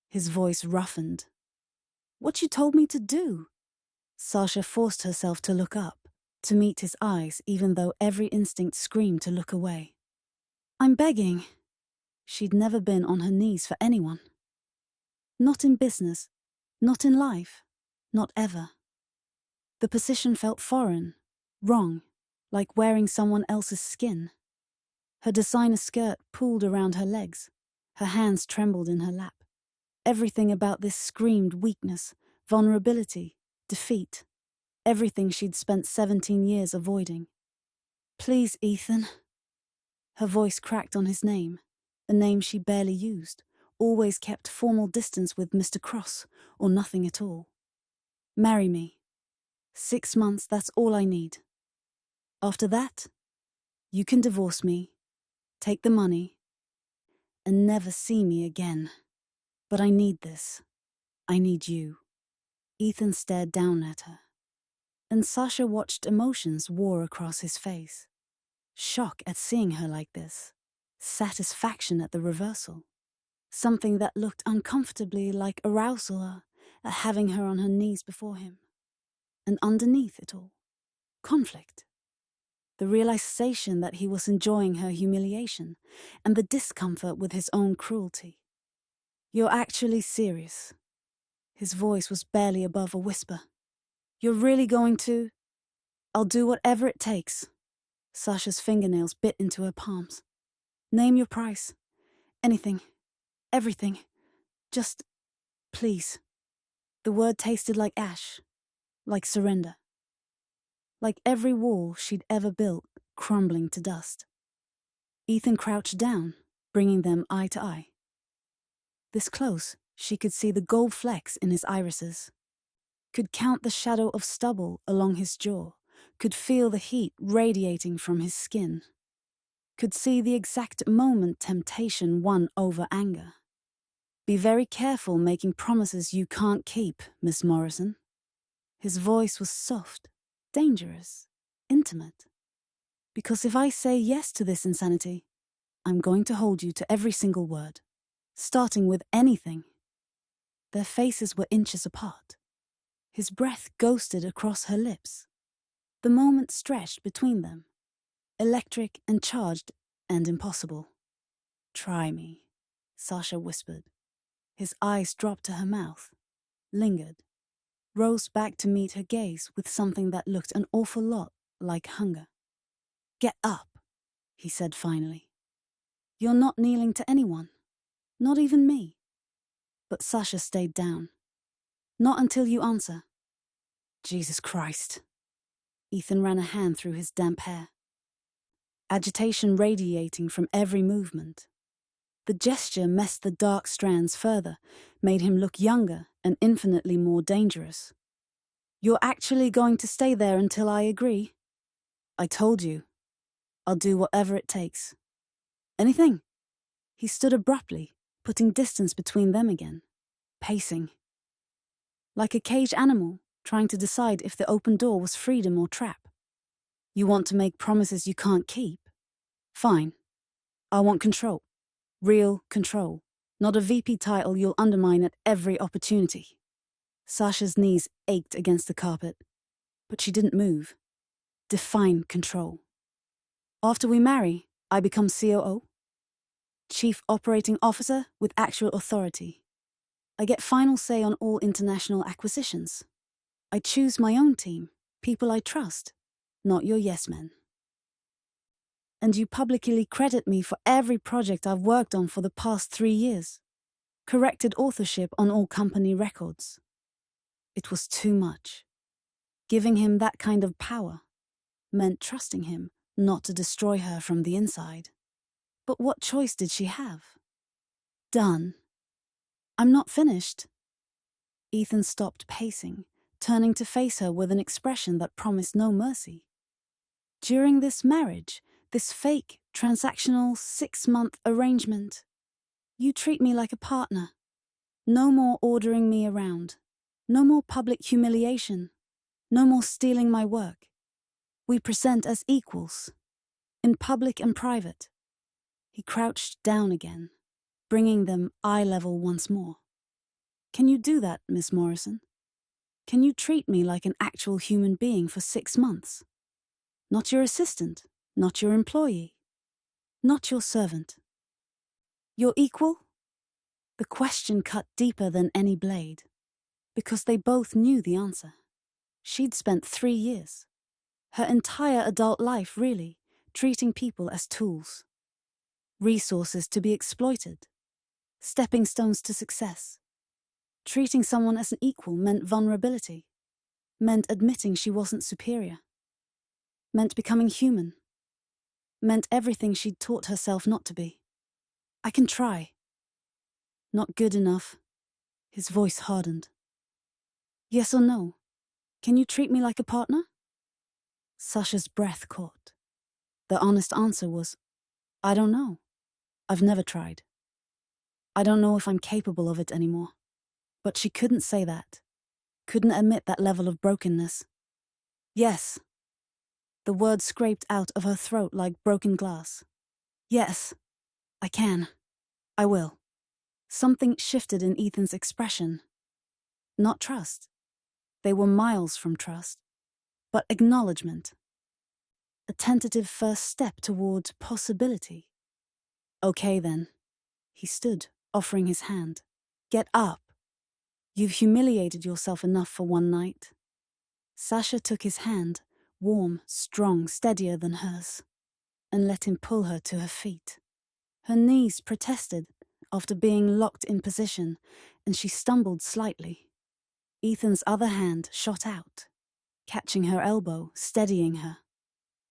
His voice roughened. What you told me to do? Sasha forced herself to look up, to meet his eyes even though every instinct screamed to look away. I'm begging. She'd never been on her knees for anyone. Not in business, not in life, not ever. The position felt foreign, wrong, like wearing someone else's skin. Her designer skirt pulled around her legs. Her hands trembled in her lap. Everything about this screamed weakness, vulnerability, defeat. Everything she'd spent 17 years avoiding. Please, Ethan. Her voice cracked on his name, a name she barely used, always kept formal distance with Mr. Cross, or nothing at all. Marry me. 6 months, that's all I need. After that, you can divorce me, take the money, and never see me again. But I need this. I need you. Ethan stared down at her, and Sasha watched emotions war across his face. Shock at seeing her like this, satisfaction at the reversal, something that looked uncomfortably like arousal at having her on her knees before him. And underneath it all, conflict. The realization that he was enjoying her humiliation and the discomfort with his own cruelty. You're actually serious. His voice was barely above a whisper. You're really going to? I'll do whatever it takes. Sasha's fingernails bit into her palms. Name your price. Anything. Everything. Just, please. The word tasted like ash, like surrender. Like every wall she'd ever built crumbling to dust. Ethan crouched down, bringing them eye to eye. This close, she could see the gold flecks in his irises, could count the shadow of stubble along his jaw, could feel the heat radiating from his skin, could see the exact moment temptation won over anger. Be very careful making promises you can't keep, Miss Morrison. His voice was soft, dangerous, intimate. Because if I say yes to this insanity, I'm going to hold you to every single word, starting with anything. Their faces were inches apart. His breath ghosted across her lips. The moment stretched between them, electric and charged and impossible. Try me, Sasha whispered. His eyes dropped to her mouth, lingered, rose back to meet her gaze with something that looked an awful lot like hunger. Get up, he said finally. You're not kneeling to anyone, not even me. But Sasha stayed down. Not until you answer. Jesus Christ. Ethan ran a hand through his damp hair. Agitation radiating from every movement. The gesture messed the dark strands further, made him look younger and infinitely more dangerous. You're actually going to stay there until I agree? I told you. I'll do whatever it takes. Anything. He stood abruptly, putting distance between them again, pacing. Like a caged animal, trying to decide if the open door was freedom or trap. You want to make promises you can't keep? Fine. I want control. Real control. Not a VP title you'll undermine at every opportunity. Sasha's knees ached against the carpet, but she didn't move. Define control. After we marry, I become COO. Chief Operating Officer with actual authority. I get final say on all international acquisitions. I choose my own team, people I trust, not your yes men. And you publicly credit me for every project I've worked on for the past 3 years. Corrected authorship on all company records. It was too much. Giving him that kind of power meant trusting him not to destroy her from the inside. But what choice did she have? Done. I'm not finished. Ethan stopped pacing, turning to face her with an expression that promised no mercy. During this marriage, this fake, transactional 6-month arrangement, you treat me like a partner. No more ordering me around. No more public humiliation. No more stealing my work. We present as equals, in public and private. He crouched down again, bringing them eye level once more. Can you do that, Miss Morrison? Can you treat me like an actual human being for 6 months? Not your assistant, not your employee, not your servant. Your equal? The question cut deeper than any blade, because they both knew the answer. She'd spent 3 years, her entire adult life really, treating people as tools. Resources to be exploited, stepping stones to success. Treating someone as an equal meant vulnerability, meant admitting she wasn't superior, meant becoming human, meant everything she'd taught herself not to be. I can try. Not good enough. His voice hardened. Yes or no? Can you treat me like a partner? Sasha's breath caught. The honest answer was, I don't know. I've never tried. I don't know if I'm capable of it anymore. But she couldn't say that. Couldn't admit that level of brokenness. Yes. The word scraped out of her throat like broken glass. Yes. I can. I will. Something shifted in Ethan's expression. Not trust. They were miles from trust. But acknowledgement. A tentative first step toward possibility. Okay then. He stood, offering his hand. Get up. You've humiliated yourself enough for one night. Sasha took his hand, warm, strong, steadier than hers, and let him pull her to her feet. Her knees protested after being locked in position, and she stumbled slightly. Ethan's other hand shot out, catching her elbow, steadying her.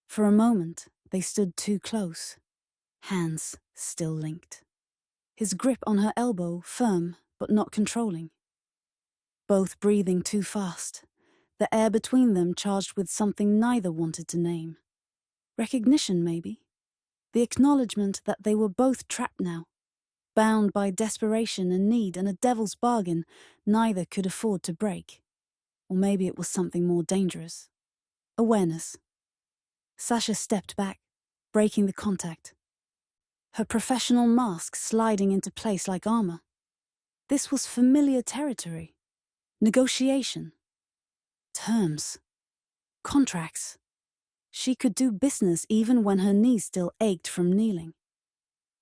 For a moment, they stood too close, hands still linked. His grip on her elbow firm but not controlling. Both breathing too fast, the air between them charged with something neither wanted to name. Recognition, maybe. The acknowledgement that they were both trapped now, bound by desperation and need and a devil's bargain neither could afford to break. Or maybe it was something more dangerous. Awareness. Sasha stepped back, breaking the contact. Her professional mask sliding into place like armor. This was familiar territory. Negotiation. Terms. Contracts. She could do business even when her knees still ached from kneeling.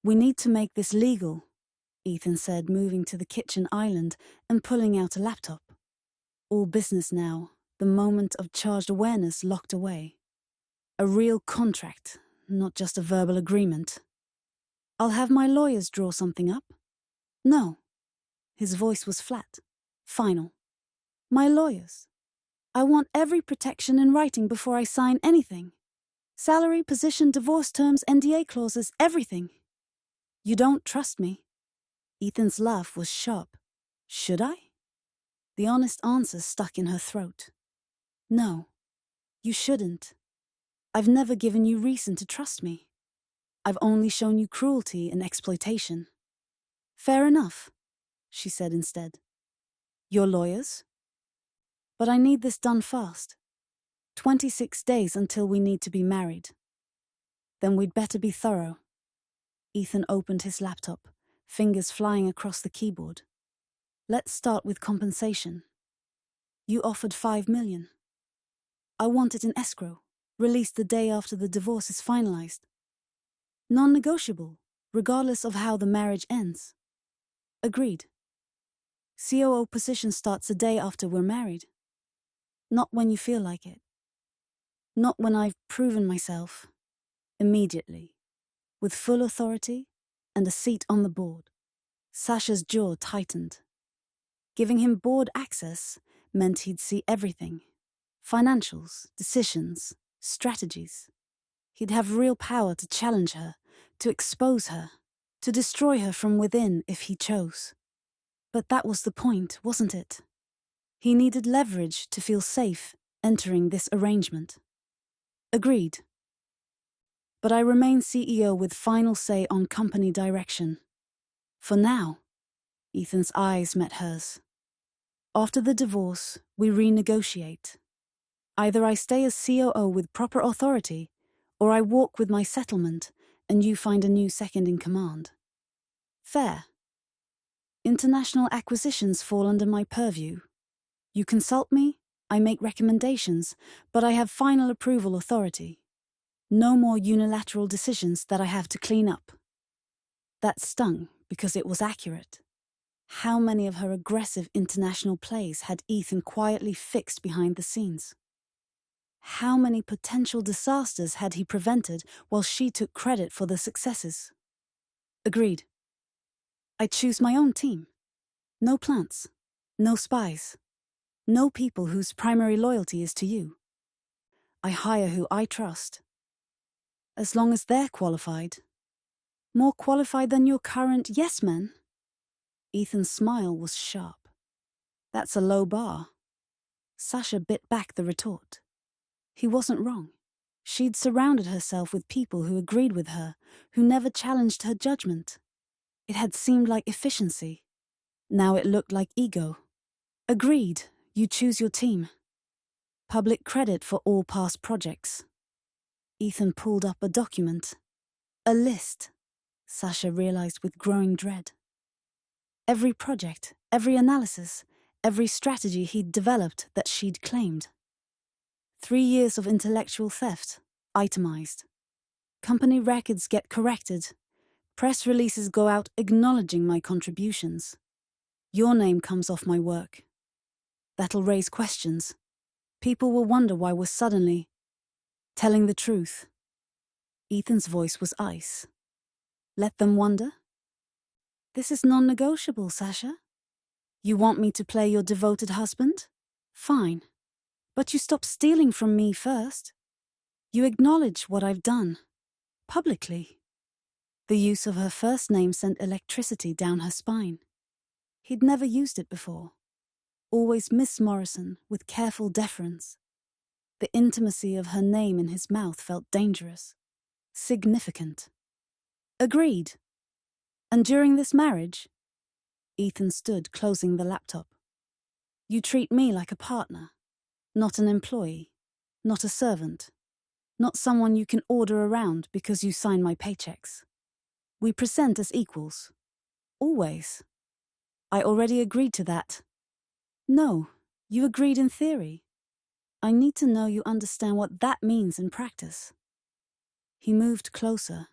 We need to make this legal, Ethan said, moving to the kitchen island and pulling out a laptop. All business now, the moment of charged awareness locked away. A real contract, not just a verbal agreement. I'll have my lawyers draw something up. No. His voice was flat, final. My lawyers. I want every protection in writing before I sign anything. Salary, position, divorce terms, NDA clauses, everything. You don't trust me. Ethan's laugh was sharp. Should I? The honest answer stuck in her throat. No, you shouldn't. I've never given you reason to trust me. I've only shown you cruelty and exploitation. Fair enough, she said instead. Your lawyers? But I need this done fast. 26 days until we need to be married. Then we'd better be thorough. Ethan opened his laptop, fingers flying across the keyboard. Let's start with compensation. You offered $5 million. I want it in escrow, released the day after the divorce is finalized. Non-negotiable, regardless of how the marriage ends. Agreed. COO position starts the day after we're married. Not when you feel like it. Not when I've proven myself. Immediately. With full authority and a seat on the board. Sasha's jaw tightened. Giving him board access meant he'd see everything. Financials, decisions, strategies. He'd have real power to challenge her, to expose her, to destroy her from within if he chose. But that was the point, wasn't it? He needed leverage to feel safe entering this arrangement. Agreed. But I remain CEO with final say on company direction. For now. Ethan's eyes met hers. After the divorce, we renegotiate. Either I stay as COO with proper authority, or I walk with my settlement and you find a new second in command. Fair. International acquisitions fall under my purview. You consult me, I make recommendations, but I have final approval authority. No more unilateral decisions that I have to clean up. That stung because it was accurate. How many of her aggressive international plays had Ethan quietly fixed behind the scenes? How many potential disasters had he prevented while she took credit for the successes? Agreed. I choose my own team. No plants, no spies, no people whose primary loyalty is to you. I hire who I trust. As long as they're qualified. More qualified than your current yes men? Ethan's smile was sharp. That's a low bar. Sasha bit back the retort. He wasn't wrong. She'd surrounded herself with people who agreed with her, who never challenged her judgment. It had seemed like efficiency. Now it looked like ego. Agreed, you choose your team. Public credit for all past projects. Ethan pulled up a document. A list, Sasha realized with growing dread. Every project, every analysis, every strategy he'd developed that she'd claimed. 3 years of intellectual theft, itemized. Company records get corrected. Press releases go out acknowledging my contributions. Your name comes off my work. That'll raise questions. People will wonder why we're suddenly telling the truth. Ethan's voice was ice. Let them wonder? This is non-negotiable, Sasha. You want me to play your devoted husband? Fine. But you stop stealing from me first. You acknowledge what I've done. Publicly. The use of her first name sent electricity down her spine. He'd never used it before. Always Miss Morrison, with careful deference. The intimacy of her name in his mouth felt dangerous. Significant. Agreed. And during this marriage? Ethan stood, closing the laptop. You treat me like a partner. Not an employee, not a servant, not someone you can order around because you sign my paychecks. We present as equals. Always. I already agreed to that. No, you agreed in theory. I need to know you understand what that means in practice. He moved closer,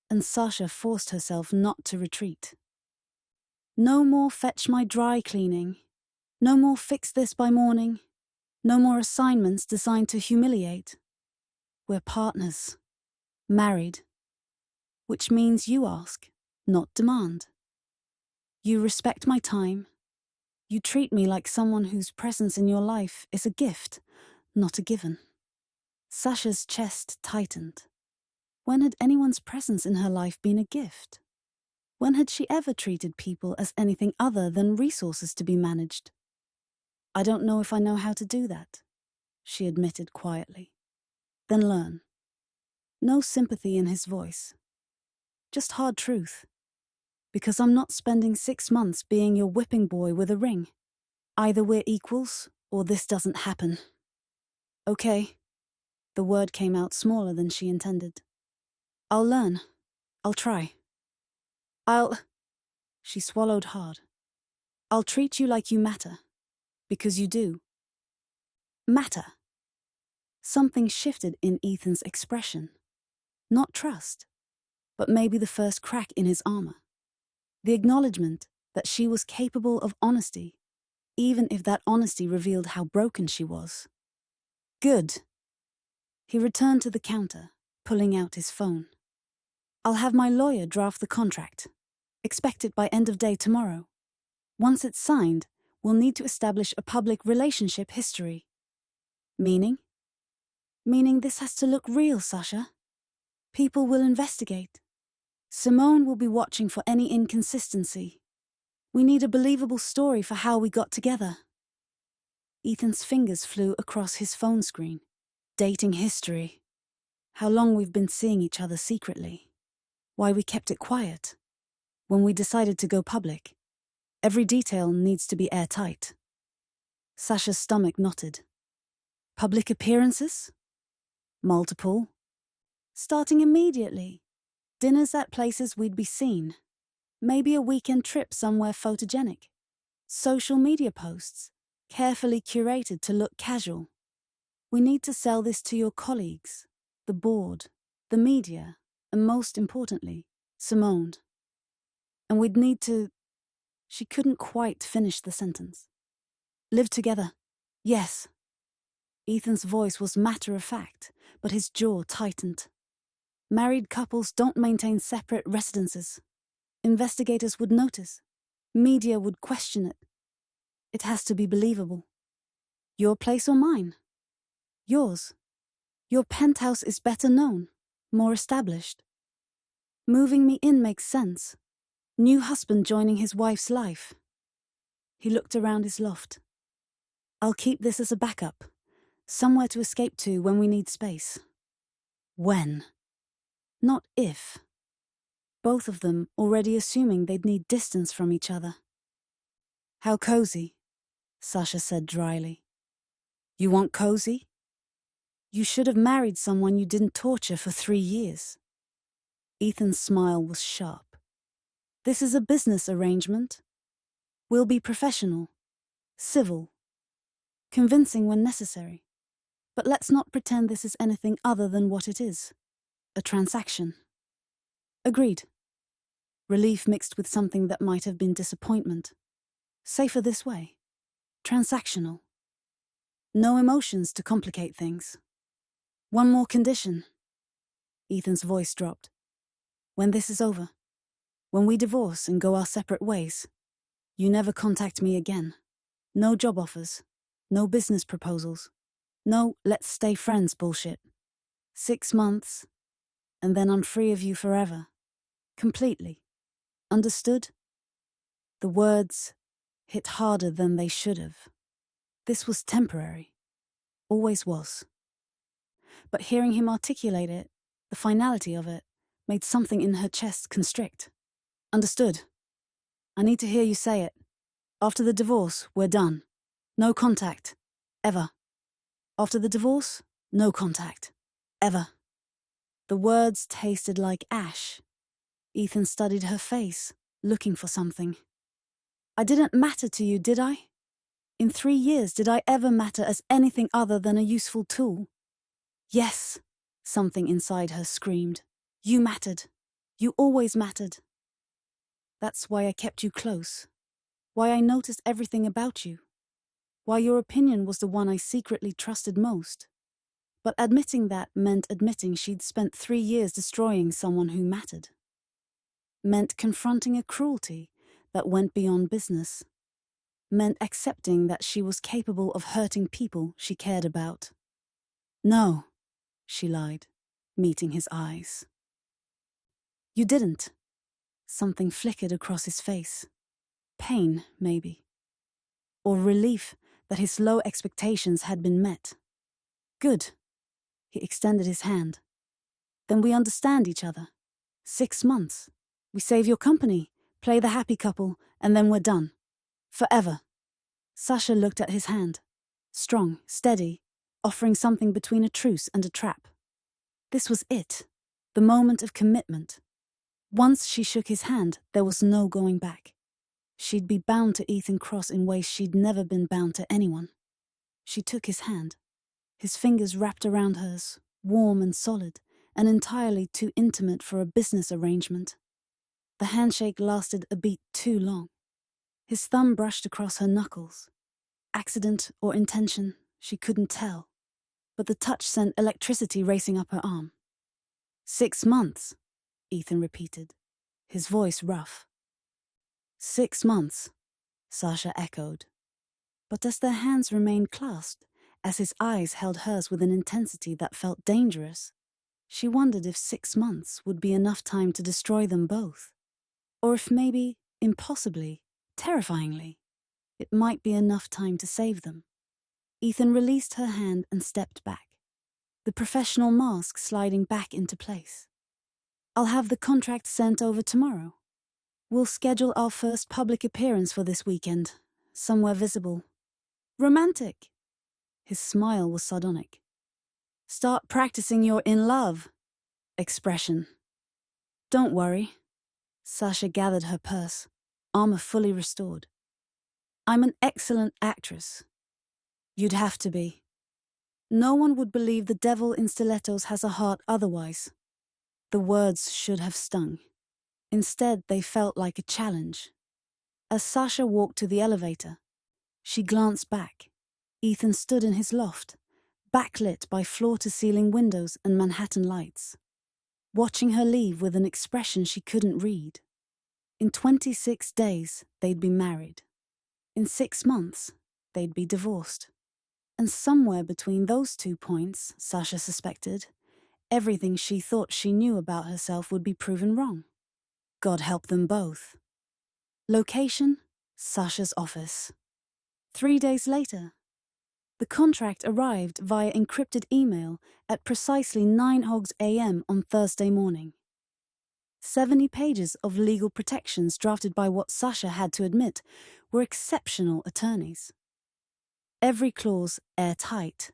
and Sasha forced herself not to retreat. No more fetch my dry cleaning. No more fix this by morning. No more assignments designed to humiliate. We're partners. Married. Which means you ask, not demand. You respect my time. You treat me like someone whose presence in your life is a gift, not a given. Sasha's chest tightened. When had anyone's presence in her life been a gift? When had she ever treated people as anything other than resources to be managed? I don't know if I know how to do that, she admitted quietly. Then learn. No sympathy in his voice. Just hard truth. Because I'm not spending 6 months being your whipping boy with a ring. Either we're equals, or this doesn't happen. Okay. The word came out smaller than she intended. I'll learn. I'll try. She swallowed hard. I'll treat you like you matter. Because you do. Matter. Something shifted in Ethan's expression. Not trust, but maybe the first crack in his armor. The acknowledgement that she was capable of honesty, even if that honesty revealed how broken she was. Good. He returned to the counter, pulling out his phone. I'll have my lawyer draft the contract. Expect it by end of day tomorrow. Once it's signed, we'll need to establish a public relationship history. Meaning? Meaning this has to look real, Sasha. People will investigate. Simone will be watching for any inconsistency. We need a believable story for how we got together. Ethan's fingers flew across his phone screen. Dating history. How long we've been seeing each other secretly. Why we kept it quiet. When we decided to go public. Every detail needs to be airtight. Sasha's stomach knotted. Public appearances? Multiple. Starting immediately. Dinners at places we'd be seen. Maybe a weekend trip somewhere photogenic. Social media posts, carefully curated to look casual. We need to sell this to your colleagues, the board, the media, and most importantly, Simone. And we'd need to... She couldn't quite finish the sentence. Live together. Yes. Ethan's voice was matter-of-fact, but his jaw tightened. Married couples don't maintain separate residences. Investigators would notice. Media would question it. It has to be believable. Your place or mine? Yours. Your penthouse is better known, more established. Moving me in makes sense. New husband joining his wife's life. He looked around his loft. I'll keep this as a backup, somewhere to escape to when we need space. When? Not if. Both of them already assuming they'd need distance from each other. How cozy, Sasha said dryly. You want cozy? You should have married someone you didn't torture for 3 years. Ethan's smile was sharp. This is a business arrangement. We'll be professional, civil, convincing when necessary. But let's not pretend this is anything other than what it is. A transaction. Agreed. Relief mixed with something that might have been disappointment. Safer this way. Transactional. No emotions to complicate things. One more condition. Ethan's voice dropped. When this is over, when we divorce and go our separate ways, you never contact me again. No job offers. No business proposals. No let's stay friends bullshit. 6 months, and then I'm free of you forever. Completely. Understood? The words hit harder than they should have. This was temporary. Always was. But hearing him articulate it, the finality of it, made something in her chest constrict. Understood. I need to hear you say it. After the divorce, we're done. No contact. Ever. After the divorce, no contact. Ever. The words tasted like ash. Ethan studied her face, looking for something. I didn't matter to you, did I? In 3 years, did I ever matter as anything other than a useful tool? Yes, something inside her screamed. You mattered. You always mattered. That's why I kept you close. Why I noticed everything about you. Why your opinion was the one I secretly trusted most. But admitting that meant admitting she'd spent 3 years destroying someone who mattered. Meant confronting a cruelty that went beyond business. Meant accepting that she was capable of hurting people she cared about. No, she lied, meeting his eyes. You didn't. Something flickered across his face. Pain, maybe. Or relief that his low expectations had been met. Good. He extended his hand. Then we understand each other. 6 months. We save your company, play the happy couple, and then we're done. Forever. Sasha looked at his hand. Strong, steady, offering something between a truce and a trap. This was it. The moment of commitment. Once she shook his hand, there was no going back. She'd be bound to Ethan Cross in ways she'd never been bound to anyone. She took his hand. His fingers wrapped around hers, warm and solid, and entirely too intimate for a business arrangement. The handshake lasted a beat too long. His thumb brushed across her knuckles. Accident or intention, she couldn't tell. But the touch sent electricity racing up her arm. 6 months, Ethan repeated, his voice rough. 6 months, Sasha echoed. But as their hands remained clasped, as his eyes held hers with an intensity that felt dangerous, she wondered if 6 months would be enough time to destroy them both. Or if maybe, impossibly, terrifyingly, it might be enough time to save them. Ethan released her hand and stepped back, the professional mask sliding back into place. I'll have the contract sent over tomorrow. We'll schedule our first public appearance for this weekend, somewhere visible. Romantic. His smile was sardonic. Start practicing your in love expression. Don't worry. Sasha gathered her purse, armor fully restored. I'm an excellent actress. You'd have to be. No one would believe the devil in stilettos has a heart otherwise. The words should have stung. Instead, they felt like a challenge. As Sasha walked to the elevator, she glanced back. Ethan stood in his loft, backlit by floor-to-ceiling windows and Manhattan lights, watching her leave with an expression she couldn't read. In 26 days, they'd be married. In 6 months, they'd be divorced. And somewhere between those 2 points, Sasha suspected, everything she thought she knew about herself would be proven wrong. God help them both. Location: Sasha's office. 3 days later, the contract arrived via encrypted email at precisely 9 a.m. on Thursday morning. 70 pages of legal protections drafted by what Sasha had to admit were exceptional attorneys. Every clause airtight,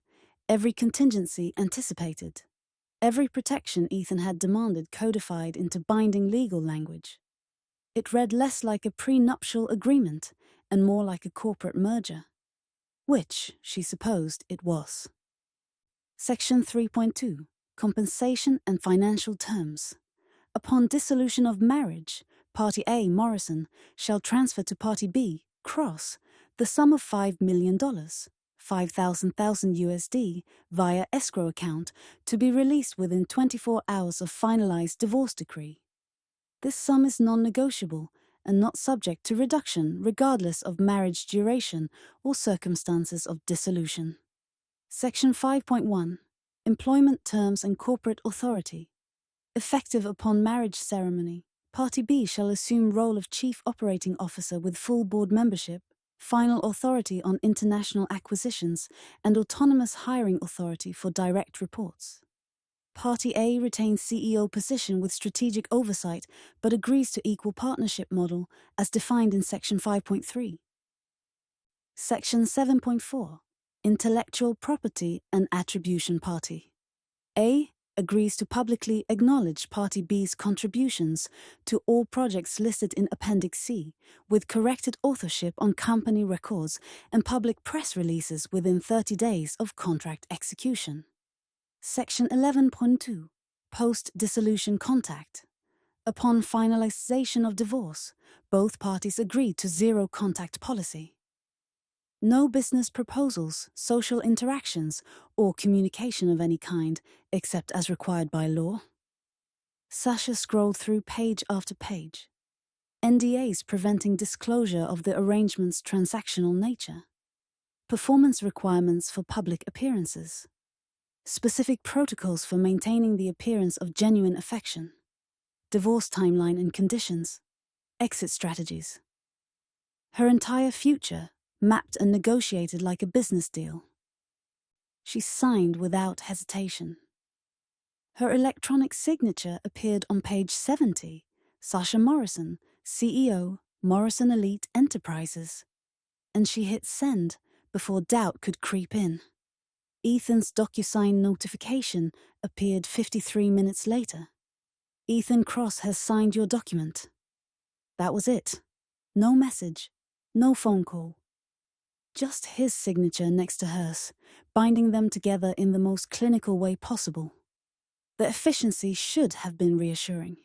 every contingency anticipated, every protection Ethan had demanded codified into binding legal language. It read less like a prenuptial agreement and more like a corporate merger, which, she supposed, it was. Section 3.2, Compensation and Financial Terms. Upon dissolution of marriage, Party A, Morrison, shall transfer to Party B, Cross, the sum of $5 million, 5,000 USD, via escrow account to be released within 24 hours of finalized divorce decree. This sum is non-negotiable and not subject to reduction regardless of marriage duration or circumstances of dissolution. Section 5.1, Employment Terms and Corporate Authority. Effective upon marriage ceremony, Party B shall assume role of Chief Operating Officer with full board membership, final authority on international acquisitions, and autonomous hiring authority for direct reports. Party A retains CEO position with strategic oversight but agrees to equal partnership model as defined in Section 5.3. Section 7.4, Intellectual Property and Attribution Party. A agrees to publicly acknowledge Party B's contributions to all projects listed in Appendix C, with corrected authorship on company records and public press releases within 30 days of contract execution. Section 11.2, Post-dissolution contact. Upon finalization of divorce, both parties agree to zero contact policy. No business proposals, social interactions, or communication of any kind, except as required by law. Sasha scrolled through page after page. NDAs preventing disclosure of the arrangement's transactional nature. Performance requirements for public appearances. Specific protocols for maintaining the appearance of genuine affection. Divorce timeline and conditions. Exit strategies. Her entire future, mapped and negotiated like a business deal. She signed without hesitation. Her electronic signature appeared on page 70, Sasha Morrison, CEO, Morrison Elite Enterprises. And she hit send before doubt could creep in. Ethan's DocuSign notification appeared 53 minutes later. Ethan Cross has signed your document. That was it. No message, no phone call. Just his signature next to hers, binding them together in the most clinical way possible. The efficiency should have been reassuring.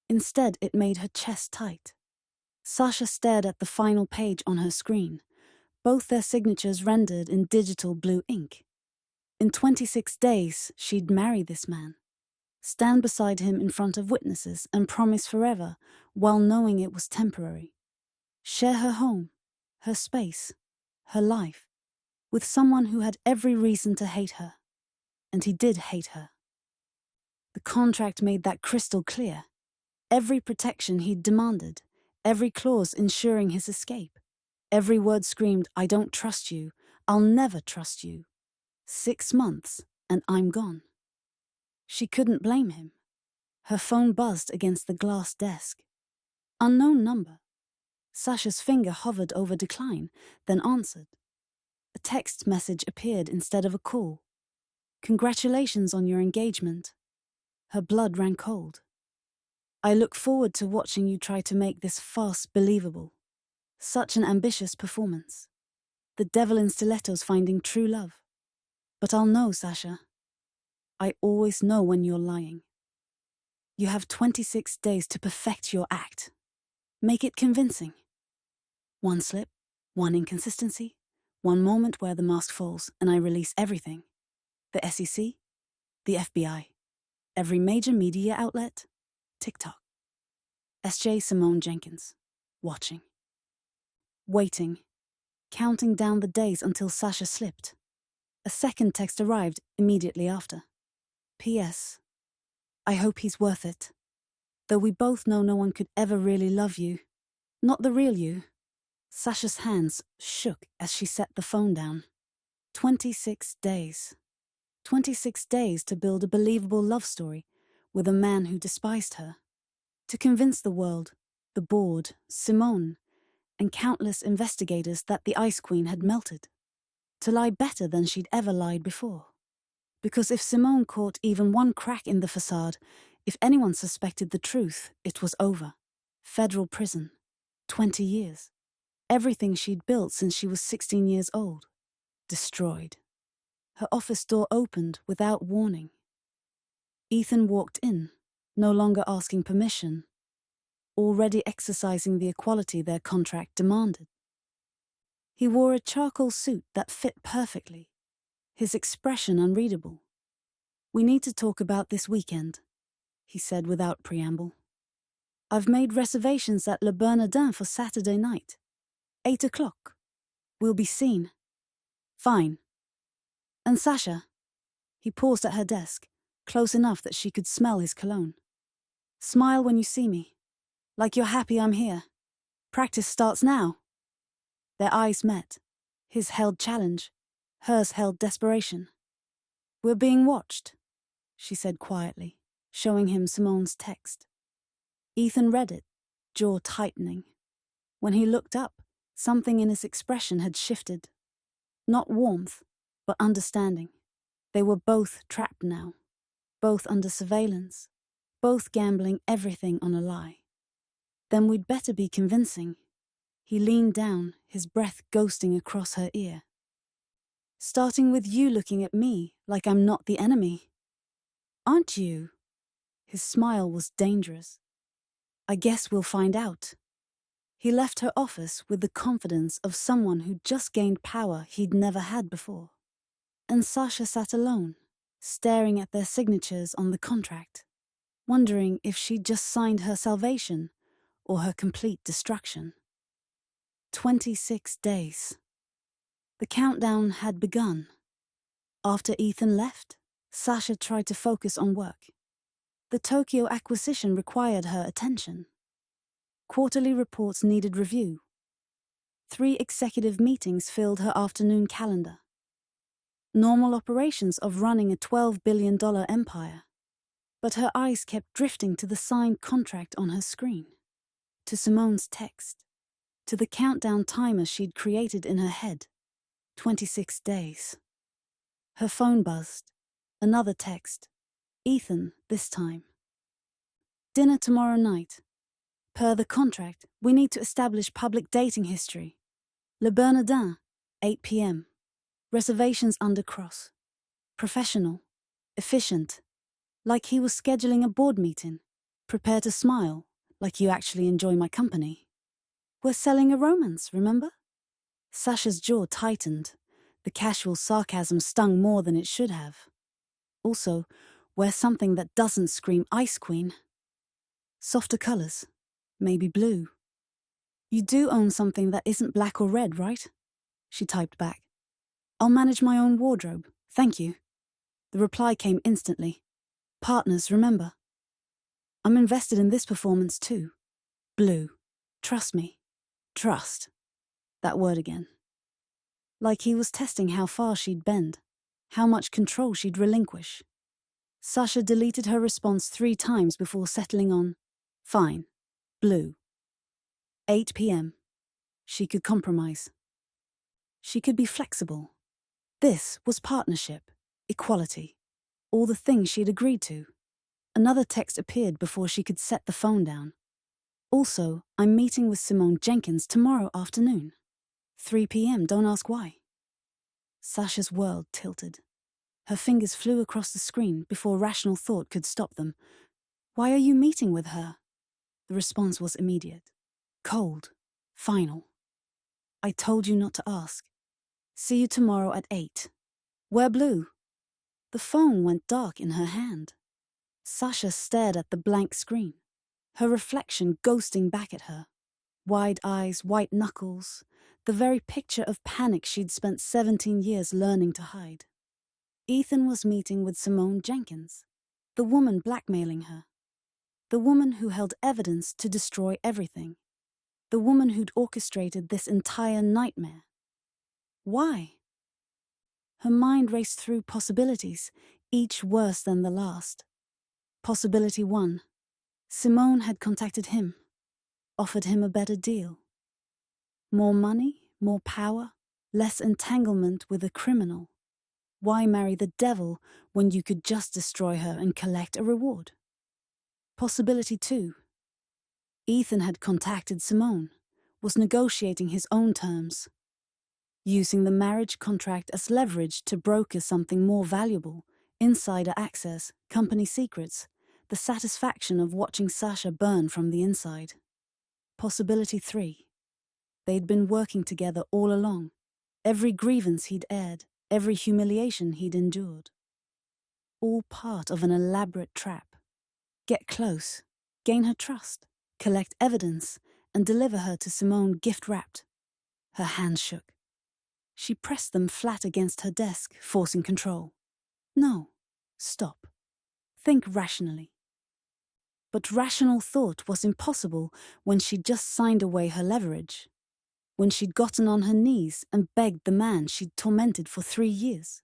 Instead, it made her chest tight. Sasha stared at the final page on her screen, both their signatures rendered in digital blue ink. In 26 days, she'd marry this man, stand beside him in front of witnesses and promise forever while knowing it was temporary. Share her home, her space, her life, with someone who had every reason to hate her. And he did hate her. The contract made that crystal clear. Every protection he'd demanded, every clause ensuring his escape, every word screamed, "I don't trust you, I'll never trust you. 6 months, and I'm gone." She couldn't blame him. Her phone buzzed against the glass desk. Unknown number. Sasha's finger hovered over decline, then answered. A text message appeared instead of a call. "Congratulations on your engagement." Her blood ran cold. I look forward to watching you try to make this farce believable. Such an ambitious performance. The devil in stilettos finding true love. But I'll know, Sasha. I always know when you're lying. You have 26 days to perfect your act. Make it convincing. One slip, one inconsistency, one moment where the mask falls and I release everything. The SEC, the FBI, every major media outlet, TikTok. S.J. Simone Jenkins, watching. Waiting, counting down the days until Sasha slipped. A second text arrived immediately after. P.S. I hope he's worth it. Though we both know no one could ever really love you. Not the real you. Sasha's hands shook as she set the phone down. 26 days. 26 days to build a believable love story with a man who despised her. To convince the world, the board, Simone, and countless investigators that the Ice Queen had melted. To lie better than she'd ever lied before. Because if Simone caught even one crack in the facade, if anyone suspected the truth, it was over. Federal prison. 20 years. Everything she'd built since she was 16 years old. Destroyed. Her office door opened without warning. Ethan walked in, no longer asking permission, already exercising the equality their contract demanded. He wore a charcoal suit that fit perfectly, his expression unreadable. "We need to talk about this weekend," he said without preamble. "I've made reservations at Le Bernardin for Saturday night. 8 o'clock. We'll be seen." "Fine. And Sasha?" He paused at her desk, close enough that she could smell his cologne. "Smile when you see me. Like you're happy I'm here. Practice starts now." Their eyes met. His held challenge, hers held desperation. "We're being watched," she said quietly, showing him Simone's text. Ethan read it, jaw tightening. When he looked up, something in his expression had shifted. Not warmth, but understanding. They were both trapped now, both under surveillance, both gambling everything on a lie. "Then we'd better be convincing." He leaned down, his breath ghosting across her ear. "Starting with you looking at me like I'm not the enemy." "Aren't you?" His smile was dangerous. "I guess we'll find out." He left her office with the confidence of someone who'd just gained power he'd never had before. And Sasha sat alone, staring at their signatures on the contract, wondering if she'd just signed her salvation or her complete destruction. 26 days. The countdown had begun. After Ethan left, Sasha tried to focus on work. The Tokyo acquisition required her attention. Quarterly reports needed review. 3 executive meetings filled her afternoon calendar. Normal operations of running a $12 billion empire. But her eyes kept drifting to the signed contract on her screen, to Simone's text, to the countdown timer she'd created in her head. 26 days. Her phone buzzed. Another text. Ethan, this time. "Dinner tomorrow night. Per the contract, we need to establish public dating history. Le Bernardin, 8 p.m. Reservations under cross. Professional. Efficient. Like he was scheduling a board meeting. Prepare to smile, like you actually enjoy my company. We're selling a romance, remember?" Sasha's jaw tightened. The casual sarcasm stung more than it should have. Also, wear something that doesn't scream Ice Queen. Softer colors. Maybe blue. "You do own something that isn't black or red, right?" She typed back. "I'll manage my own wardrobe, thank you." The reply came instantly. "Partners, remember?" "I'm invested in this performance too." Blue. "Trust me." Trust. That word again. Like he was testing how far she'd bend, how much control she'd relinquish. Sasha deleted her response 3 times before settling on, "Fine. Blue." 8 p.m. She could compromise. She could be flexible. This was partnership, equality, all the things she'd agreed to. Another text appeared before she could set the phone down. Also, I'm meeting with Simone Jenkins tomorrow afternoon. 3 p.m., don't ask why. Sasha's world tilted. Her fingers flew across the screen before rational thought could stop them. Why are you meeting with her? The response was immediate. Cold. Final. I told you not to ask. See you tomorrow at 8. Wear blue. The phone went dark in her hand. Sasha stared at the blank screen, her reflection ghosting back at her. Wide eyes, white knuckles, the very picture of panic she'd spent 17 years learning to hide. Ethan was meeting with Simone Jenkins, the woman blackmailing her. The woman who held evidence to destroy everything. The woman who'd orchestrated this entire nightmare. Why? Her mind raced through possibilities, each worse than the last. Possibility 1. Simone had contacted him, offered him a better deal. More money, more power, less entanglement with a criminal. Why marry the devil when you could just destroy her and collect a reward? Possibility 2. Ethan had contacted Simone, was negotiating his own terms, using the marriage contract as leverage to broker something more valuable, insider access, company secrets, the satisfaction of watching Sasha burn from the inside. Possibility 3. They'd been working together all along, every grievance he'd aired, every humiliation he'd endured. All part of an elaborate trap. Get close, gain her trust, collect evidence, and deliver her to Simone gift-wrapped. Her hands shook. She pressed them flat against her desk, forcing control. No, stop. Think rationally. But rational thought was impossible when she'd just signed away her leverage, when she'd gotten on her knees and begged the man she'd tormented for 3 years,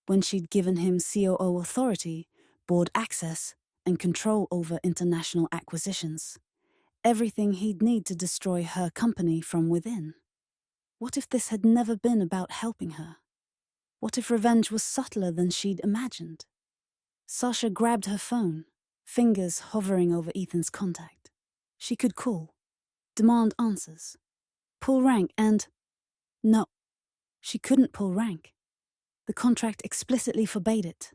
when she'd given him COO authority, board access, and control over international acquisitions, everything he'd need to destroy her company from within. What if this had never been about helping her? What if revenge was subtler than she'd imagined? Sasha grabbed her phone, fingers hovering over Ethan's contact. She could call, demand answers, pull rank and... No, she couldn't pull rank. The contract explicitly forbade it.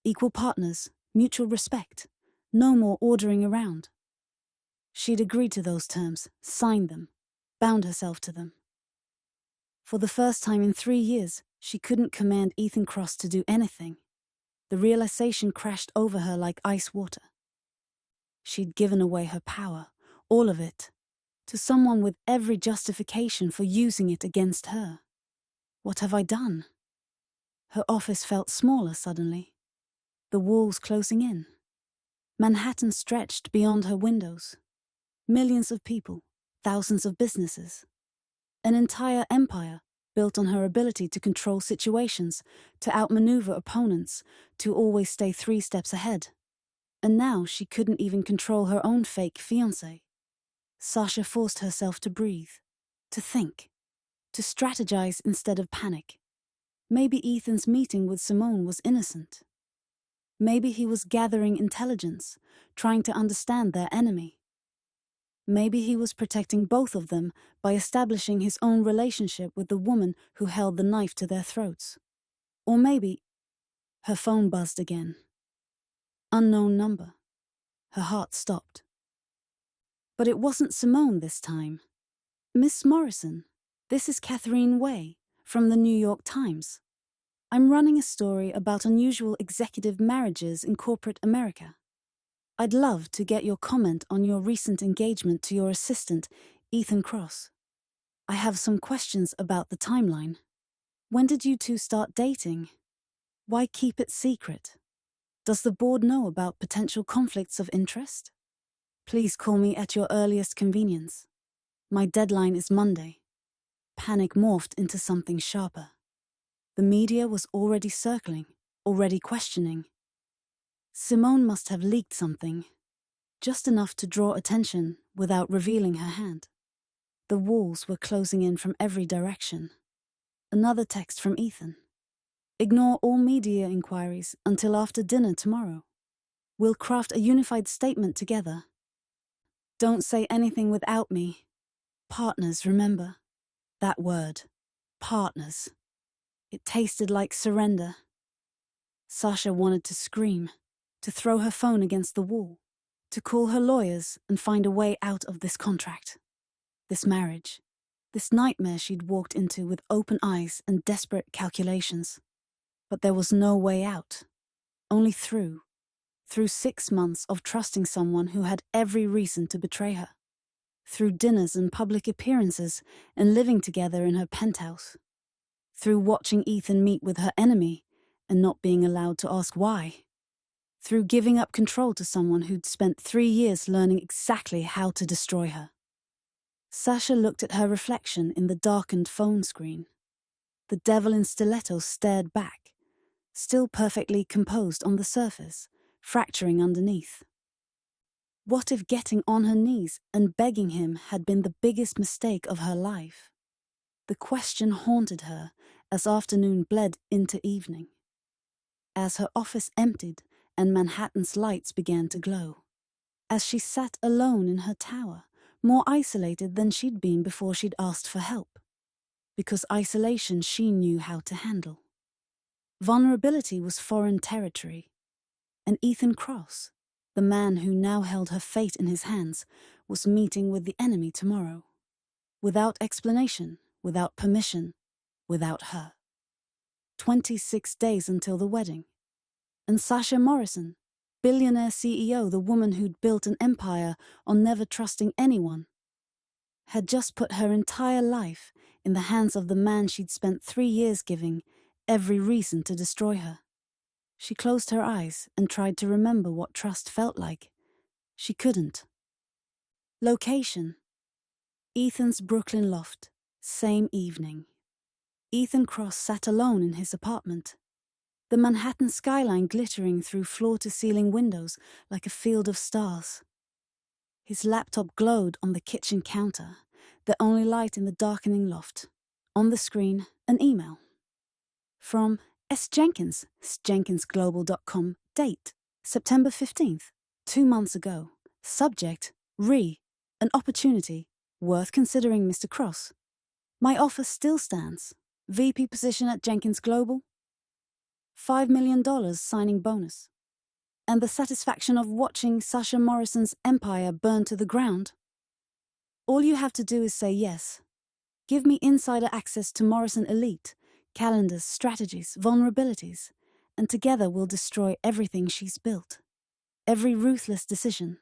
Equal partners, mutual respect, no more ordering around. She'd agreed to those terms, signed them, bound herself to them. For the first time in 3 years, she couldn't command Ethan Cross to do anything. The realization crashed over her like ice water. She'd given away her power, all of it, to someone with every justification for using it against her. What have I done? Her office felt smaller suddenly, the walls closing in. Manhattan stretched beyond her windows. Millions of people, thousands of businesses. An entire empire built on her ability to control situations, to outmaneuver opponents, to always stay 3 steps ahead. And now she couldn't even control her own fake fiancé. Sasha forced herself to breathe, to think, to strategize instead of panic. Maybe Ethan's meeting with Simone was innocent. Maybe he was gathering intelligence, trying to understand their enemy. Maybe he was protecting both of them by establishing his own relationship with the woman who held the knife to their throats. Or maybe... Her phone buzzed again. Unknown number. Her heart stopped. But it wasn't Simone this time. Miss Morrison, this is Catherine Way from the New York Times. I'm running a story about unusual executive marriages in corporate America. I'd love to get your comment on your recent engagement to your assistant, Ethan Cross. I have some questions about the timeline. When did you two start dating? Why keep it secret? Does the board know about potential conflicts of interest? Please call me at your earliest convenience. My deadline is Monday. Panic morphed into something sharper. The media was already circling, already questioning. Simone must have leaked something, just enough to draw attention without revealing her hand. The walls were closing in from every direction. Another text from Ethan. Ignore all media inquiries until after dinner tomorrow. We'll craft a unified statement together. Don't say anything without me. Partners, remember? That word. Partners. It tasted like surrender. Sasha wanted to scream, to throw her phone against the wall, to call her lawyers and find a way out of this contract, this marriage, this nightmare she'd walked into with open eyes and desperate calculations. But there was no way out, only through 6 months of trusting someone who had every reason to betray her, through dinners and public appearances and living together in her penthouse, through watching Ethan meet with her enemy and not being allowed to ask why, through giving up control to someone who'd spent 3 years learning exactly how to destroy her. Sasha looked at her reflection in the darkened phone screen. The devil in stilettos stared back, still perfectly composed on the surface, fracturing underneath. What if getting on her knees and begging him had been the biggest mistake of her life? The question haunted her as afternoon bled into evening, as her office emptied and Manhattan's lights began to glow, as she sat alone in her tower, more isolated than she'd been before she'd asked for help, because isolation she knew how to handle. Vulnerability was foreign territory, and Ethan Cross, the man who now held her fate in his hands, was meeting with the enemy tomorrow, without explanation, without permission, without her. 26 days until the wedding. And Sasha Morrison, billionaire CEO, the woman who'd built an empire on never trusting anyone, had just put her entire life in the hands of the man she'd spent 3 years giving every reason to destroy her. She closed her eyes and tried to remember what trust felt like. She couldn't. Location: Ethan's Brooklyn loft, same evening. Ethan Cross sat alone in his apartment, the Manhattan skyline glittering through floor-to-ceiling windows like a field of stars. His laptop glowed on the kitchen counter, the only light in the darkening loft. On the screen, an email. From S. Jenkins, jenkinsglobal.com. Date, September 15th, 2 months ago. Subject, an opportunity, worth considering, Mr. Cross. My offer still stands. VP position at Jenkins Global. $5 million signing bonus. And the satisfaction of watching Sasha Morrison's empire burn to the ground. All you have to do is say yes. Give me insider access to Morrison Elite, calendars, strategies, vulnerabilities, and together we'll destroy everything she's built. Every ruthless decision,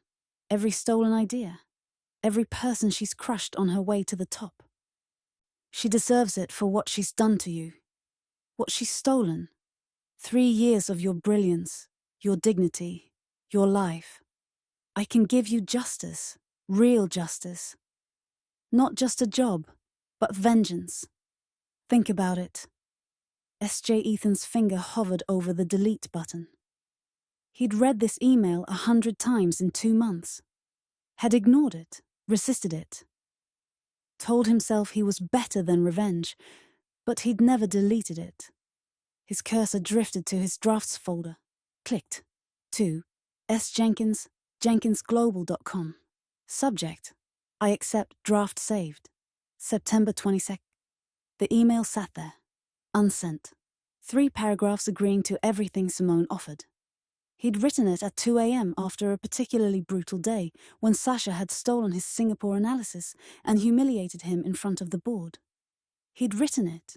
every stolen idea, every person she's crushed on her way to the top. She deserves it for what she's done to you, what she's stolen. 3 years of your brilliance, your dignity, your life. I can give you justice, real justice. Not just a job, but vengeance. Think about it. S.J. Ethan's finger hovered over the delete button. He'd read this email 100 times in 2 months. Had ignored it, resisted it. Told himself he was better than revenge, but he'd never deleted it. His cursor drifted to his drafts folder. Clicked. To S. Jenkins, jenkinsglobal.com. Subject: I accept draft saved. September 22nd. The email sat there, unsent. 3 paragraphs agreeing to everything Simone offered. He'd written it at 2 a.m. after a particularly brutal day when Sasha had stolen his Singapore analysis and humiliated him in front of the board. He'd written it,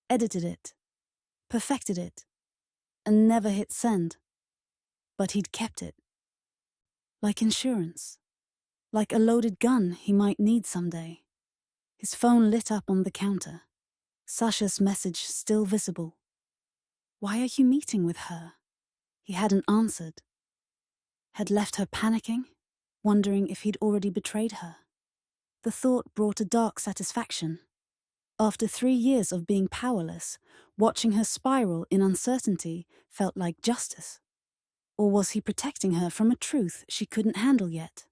edited it, perfected it, and never hit send. But he'd kept it. Like insurance. Like a loaded gun he might need someday. His phone lit up on the counter. Sasha's message still visible. Why are you meeting with her? He hadn't answered. Had left her panicking, wondering if he'd already betrayed her. The thought brought a dark satisfaction. After 3 years of being powerless, watching her spiral in uncertainty felt like justice. Or was he protecting her from a truth she couldn't handle yet?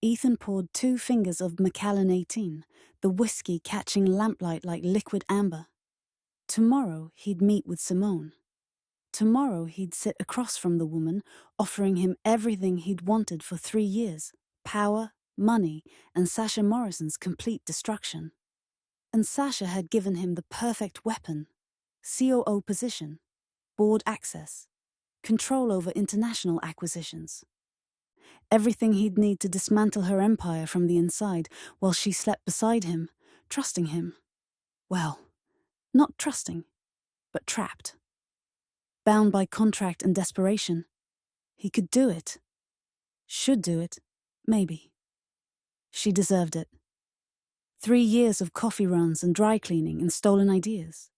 Ethan poured 2 fingers of Macallan 18, the whiskey catching lamplight like liquid amber. Tomorrow he'd meet with Simone. Tomorrow he'd sit across from the woman, offering him everything he'd wanted for 3 years: power, money, and Sasha Morrison's complete destruction. And Sasha had given him the perfect weapon: COO position, board access, control over international acquisitions. Everything he'd need to dismantle her empire from the inside while she slept beside him, trusting him. Well, not trusting, but trapped. Bound by contract and desperation. He could do it. Should do it, maybe. She deserved it. 3 years of coffee runs and dry cleaning and stolen ideas.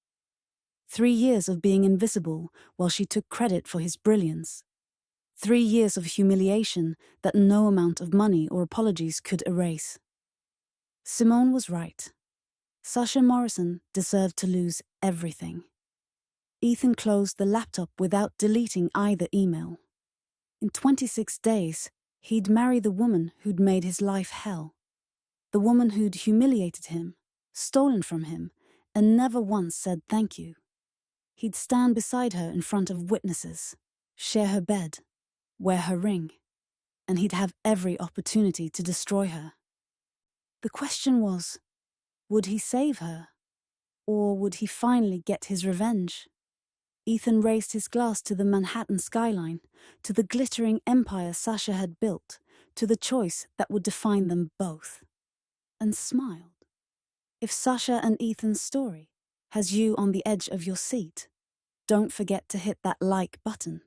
3 years of being invisible while she took credit for his brilliance. 3 years of humiliation that no amount of money or apologies could erase. Simone was right. Sasha Morrison deserved to lose everything. Ethan closed the laptop without deleting either email. In 26 days, he'd marry the woman who'd made his life hell. The woman who'd humiliated him, stolen from him, and never once said thank you. He'd stand beside her in front of witnesses, share her bed, wear her ring, and he'd have every opportunity to destroy her. The question was, would he save her? Or would he finally get his revenge? Ethan raised his glass to the Manhattan skyline, to the glittering empire Sasha had built, to the choice that would define them both, and smiled. If Sasha and Ethan's story has you on the edge of your seat, don't forget to hit that like button.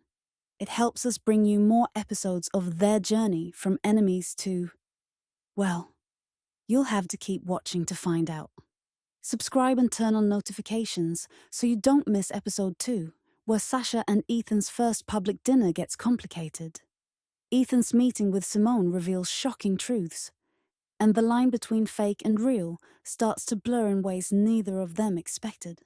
It helps us bring you more episodes of their journey from enemies to, well, you'll have to keep watching to find out. Subscribe and turn on notifications so you don't miss episode 2, where Sasha and Ethan's first public dinner gets complicated. Ethan's meeting with Simone reveals shocking truths, and the line between fake and real starts to blur in ways neither of them expected.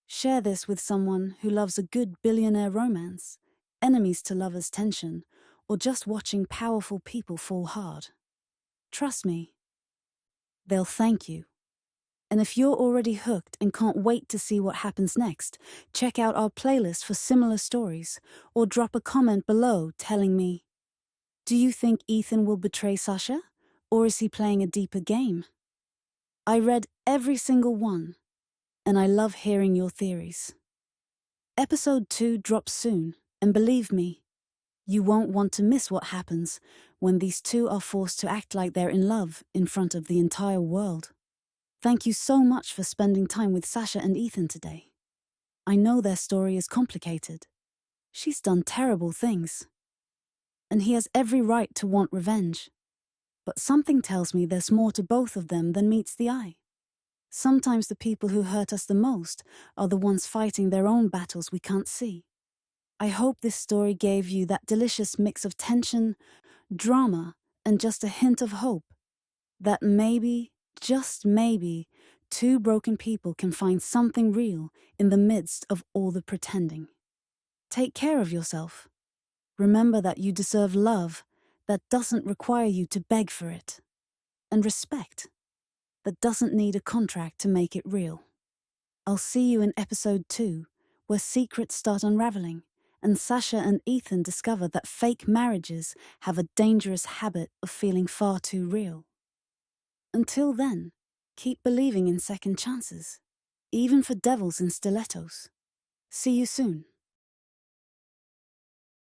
Share this with someone who loves a good billionaire romance, enemies to lovers tension, or just watching powerful people fall hard. Trust me, they'll thank you. And if you're already hooked and can't wait to see what happens next, check out our playlist for similar stories, or drop a comment below telling me, do you think Ethan will betray Sasha, or is he playing a deeper game? I read every single one, and I love hearing your theories. Episode 2 drops soon, and believe me, you won't want to miss what happens when these two are forced to act like they're in love in front of the entire world. Thank you so much for spending time with Sasha and Ethan today. I know their story is complicated. She's done terrible things. And he has every right to want revenge. But something tells me there's more to both of them than meets the eye. Sometimes the people who hurt us the most are the ones fighting their own battles we can't see. I hope this story gave you that delicious mix of tension, drama, and just a hint of hope. That maybe, just maybe, two broken people can find something real in the midst of all the pretending. Take care of yourself. Remember that you deserve love that doesn't require you to beg for it. And respect that doesn't need a contract to make it real. I'll see you in episode 2, where secrets start unraveling, and Sasha and Ethan discover that fake marriages have a dangerous habit of feeling far too real. Until then, keep believing in second chances, even for devils in stilettos. See you soon.